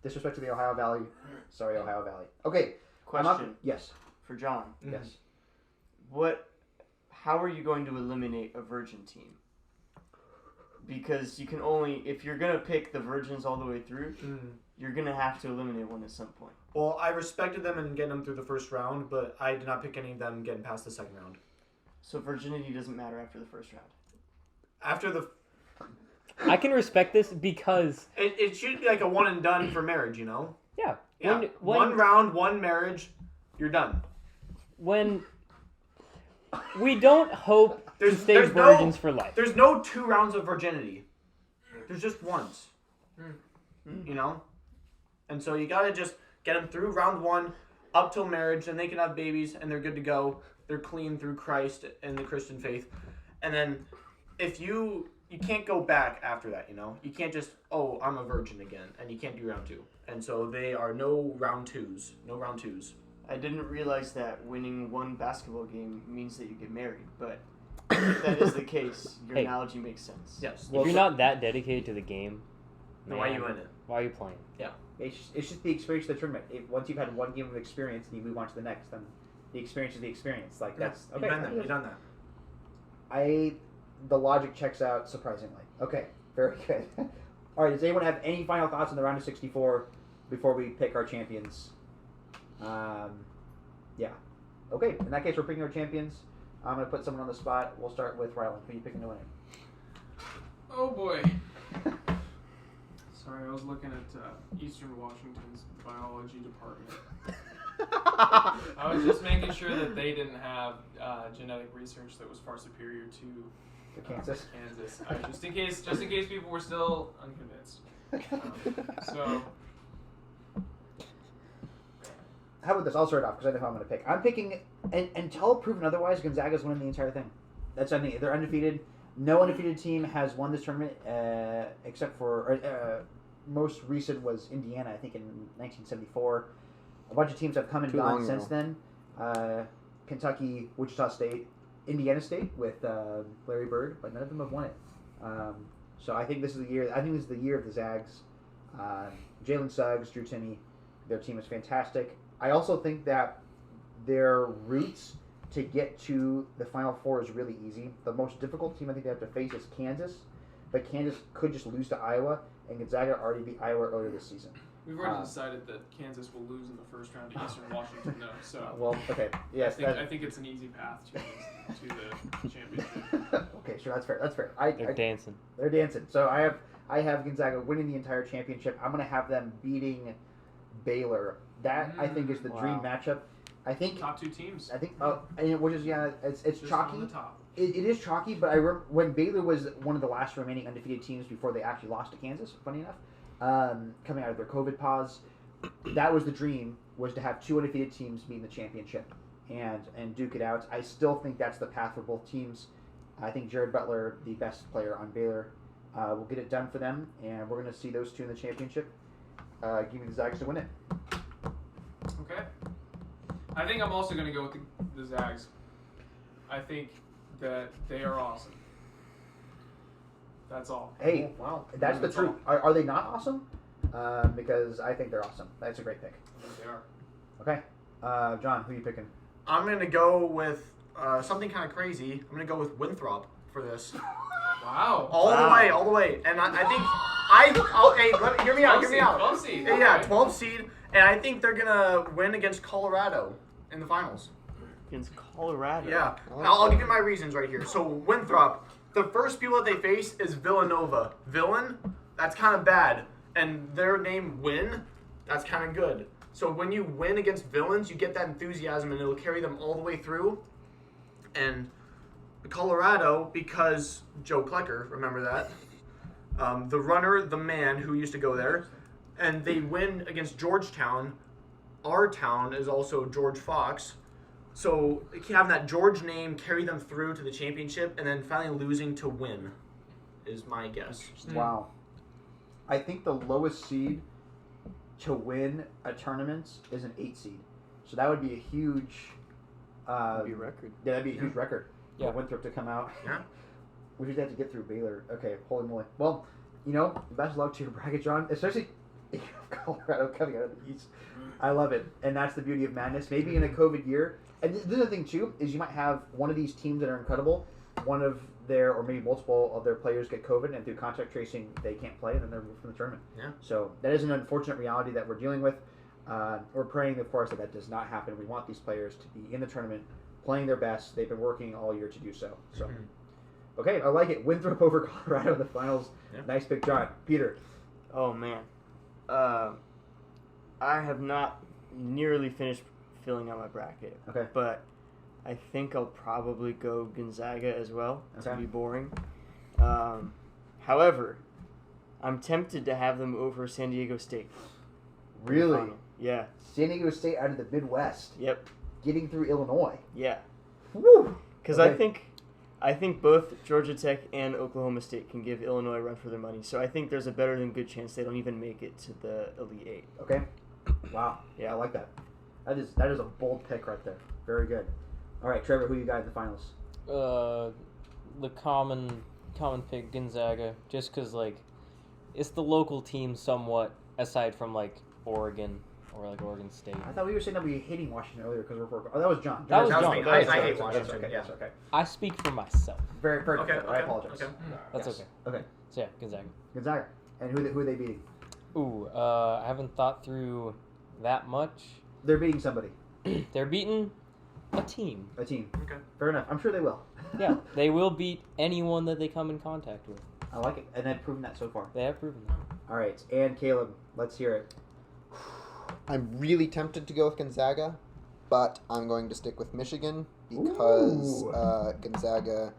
Disrespect to the Ohio Valley. Sorry, Ohio Valley. Okay. Question. Yes. For John. Yes. How are you going to eliminate a virgin team? Because you can only, if you're going to pick the virgins all the way through, you're going to have to eliminate one at some point. Well, I respected them in getting them through the first round, but I did not pick any of them getting past the second round. So virginity doesn't matter after the first round? After the... I can respect this because... It should be like a one and done for marriage, you know? Yeah. One round, one marriage, you're done. When... We don't hope to stay there's virgins for life. There's no 2 rounds of virginity. There's just once. You know? And so you gotta just get them through round 1, up till marriage, and they can have babies, and they're good to go. They're clean through Christ and the Christian faith. And then if you can't go back after that, you know? You can't just, oh, I'm a virgin again, and you can't do round 2. And so they are no round 2s. No round 2s. I didn't realize that winning one basketball game means that you get married, but if that is the case, your analogy makes sense. Yes. If you're not that dedicated to the game, then why are you in it? Why are you playing? Yeah. It's just the experience of the tournament. Once you've had one game of experience and you move on to the next, then the experience is the experience. Like, that's... Okay. You've done that. The logic checks out surprisingly. Okay. Very good. All right. Does anyone have any final thoughts on the round of 64 before we pick our champions? Yeah. Okay, in that case, we're picking our champions. I'm going to put someone on the spot. We'll start with Rylan. Who are you picking to win it? Oh, boy. Sorry, I was looking at Eastern Washington's biology department. I was just making sure that they didn't have genetic research that was far superior to Kansas. Just in case people were still unconvinced. So how about this? I'll start off because I know who I'm going to pick. I'm picking, and until proven otherwise, Gonzaga's winning the entire thing. That's I mean, they're undefeated. No undefeated team has won this tournament except for most recent was Indiana, I think in 1974. A bunch of teams have come and gone since then. Kentucky, Wichita State, Indiana State with Larry Bird, but none of them have won it. So I think this is the year. I think this is the year of the Zags. Jalen Suggs, Drew Timme, their team is fantastic. I also think that their routes to get to the Final Four is really easy. The most difficult team I think they have to face is Kansas, but Kansas could just lose to Iowa, and Gonzaga already beat Iowa earlier this season. We've already decided that Kansas will lose in the first round to Eastern Washington, though. So well, okay, yes, I think it's an easy path to the championship. Okay, sure, that's fair. That's fair. They're dancing. They're dancing. So I have Gonzaga winning the entire championship. I'm going to have them beating Baylor. That I think is the dream matchup. I think top two teams. I think, which is it's just chalky. On the top. It is chalky, but I remember when Baylor was one of the last remaining undefeated teams before they actually lost to Kansas. Funny enough, coming out of their COVID pause, that was the dream, was to have two undefeated teams meet in the championship and duke it out. I still think that's the path for both teams. I think Jared Butler, the best player on Baylor, will get it done for them, and we're going to see those two in the championship. Give me the Zags to win it. Okay. I think I'm also going to go with the Zags. I think that they are awesome. That's all. Hey, wow. That's the truth. Are they not awesome? Because I think they're awesome. That's a great pick. I think they are. Okay. John, who are you picking? I'm going to go with something kind of crazy. I'm going to go with Winthrop for this. Wow. All the way. And I think hear me out. 12 seed. Yeah, 12 seed. And I think they're going to win against Colorado in the finals. Against Colorado. Yeah. I'll give you my reasons right here. So, Winthrop, the first people that they face is Villanova. Villain, that's kind of bad. And their name, Win, that's kind of good. So, when you win against villains, you get that enthusiasm and it'll carry them all the way through. And Colorado, because Joe Klecker, remember that? The runner, the man who used to go there. And they win against Georgetown. Our town is also George Fox. So having that George name carry them through to the championship and then finally losing to win is my guess. Wow. I think the lowest seed to win a tournament is an 8 seed. So that would be a huge... That'd be a record. Yeah, that'd be a huge record Yeah. for Winthrop to come out. Yeah. We just have to get through Baylor. Okay, holy moly. Well, best of luck to your bracket, John. Especially Colorado coming out of the East. I love it. And that's the beauty of madness. Maybe in a COVID year. And the other thing, too, is you might have one of these teams that are incredible. One of their, or maybe multiple of their players get COVID, and through contact tracing, they can't play, and then they're removed from the tournament. Yeah. So that is an unfortunate reality that we're dealing with. We're praying, of course, that does not happen. We want these players to be in the tournament, playing their best. They've been working all year to do so. So, okay, I like it. Winthrop over Colorado in the finals. Yeah. Nice pick, John. Peter. Oh, man. I have not nearly finished filling out my bracket. Okay. But I think I'll probably go Gonzaga as well, to Okay. be boring. However, I'm tempted to have them over San Diego State. in the Really? final. Yeah. San Diego State out of the Midwest, Yep. getting through Illinois. Yeah. Woo! Because Okay. I think both Georgia Tech and Oklahoma State can give Illinois a run for their money. So I think there's a better than good chance they don't even make it to the Elite Eight. Okay. Wow. Yeah. I like that. That is a bold pick right there. Very good. All right, Trevor, who you got in the finals? The common pick, Gonzaga, just because, like, it's the local team somewhat, aside from, like, Oregon or, like, Oregon State. I thought we were saying that we were hating Washington earlier because we're. Oh, that was John. That was That was John. me. That was I John. hate Washington. Okay, Yeah. that's okay. I speak for myself. Very perfect. Okay. I apologize. Okay. That's Yes. okay. Okay. So, yeah, Gonzaga. Gonzaga. And who are they beating? Ooh, I haven't thought through that much. They're beating somebody. They're beating a team. A team. Okay. Fair enough. I'm sure they will. Yeah, they will beat anyone that they come in contact with. I like it. And they've proven that so far. They have proven that. All right. And Caleb, let's hear it. I'm really tempted to go with Gonzaga, but I'm going to stick with Michigan because Ooh. Gonzaga,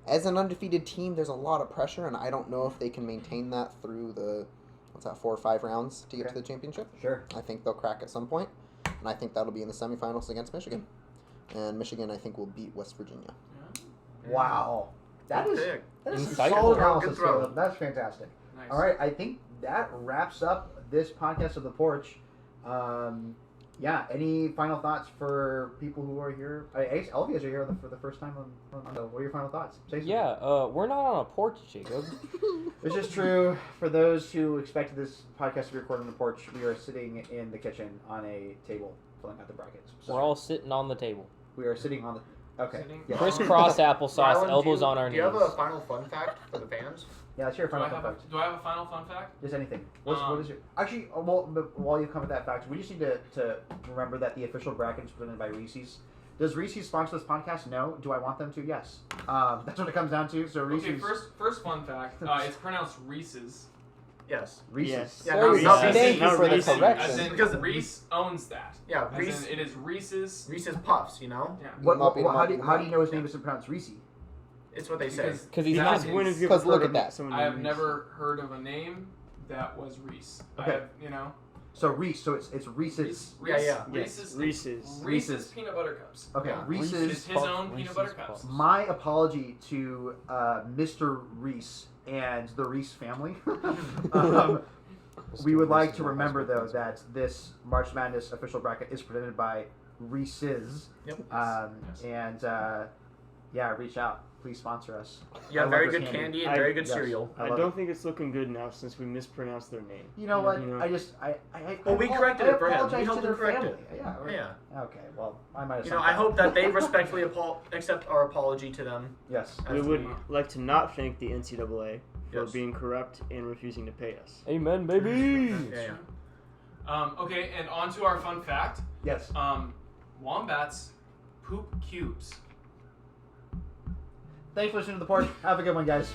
as an undefeated team, there's a lot of pressure, and I don't know if they can maintain that through the 4 or 5 rounds to get Okay. to the championship. Sure. I think they'll crack at some point, and And I think that'll be in the semifinals against Michigan. And Michigan, I think, will beat West Virginia. Wow. That is Insightful. solid Good analysis, throw. Caleb. That's fantastic. Nice. All right, I think that wraps up this podcast of The Porch. Any final thoughts for people who are here? I guess all of you guys are here for the first time on what are your final thoughts? Say something. We're not on a porch, Jacob. This is true. For those who expected this podcast to be recorded on the porch, we are sitting in the kitchen on a table filling out the brackets. So We're all sitting on the table. we are sitting on the. Okay. Sitting- Yeah. Crisscross applesauce, Rylan, elbows on our Do knees. you have a final fun fact for the fans? Yeah, let's hear a Do I, final have fun fact. do I have a final fun fact? Just anything. What is your actually? But while you come with that fact, we just need to remember that the official bracket is presented by Reese's. Does Reese's sponsor this podcast? No. Do I want them to? Yes. That's what it comes down to. So Reese's. Okay, first fun fact. It's pronounced Reese's. Yes. Reese's. Yes. Yeah, Oh, no, yes. no, Thank you not for the Reese's. As correction. in, Because Reese owns that. Yeah, As Reese. in, it is Reese's. Reese's Puffs, you know? Yeah. How do you know his name isn't pronounced Reese? It's what they say. Because he's That not. is- When have you 'Cause ever look heard at of that. someone I named have Reese? never heard of a name that was Reese. Okay. I have, you know. So Reese. So it's Reese's. Yeah, yeah. Reese's. Reese's. Reese's peanut butter cups. Okay. Yeah. It is Reese's. his own peanut Reese's butter Puffs. cups. My apology to Mr. Reese and the Reese family. We would like to remember, though, that this March Madness official bracket is presented by Reese's. Yep. Yes. And reach out. Please sponsor us. Yeah, I love very this good candy and I- very good yes. cereal. I I love don't it. think it's looking good now since we mispronounced their name. You know what? You know. Well, we corrected it for him. We apologize helped to him their correct family. it. Yeah. Right. Yeah. Okay. Well, I might have. You know, I hope that they respectfully accept our apology to them. Yes. We As would like to not thank the NCAA for Yes. being corrupt and refusing to pay us. Amen, baby. Yeah, Okay, and on to our fun fact. Yes. Wombats poop cubes. Thanks for listening to the porch. Have a good one, guys.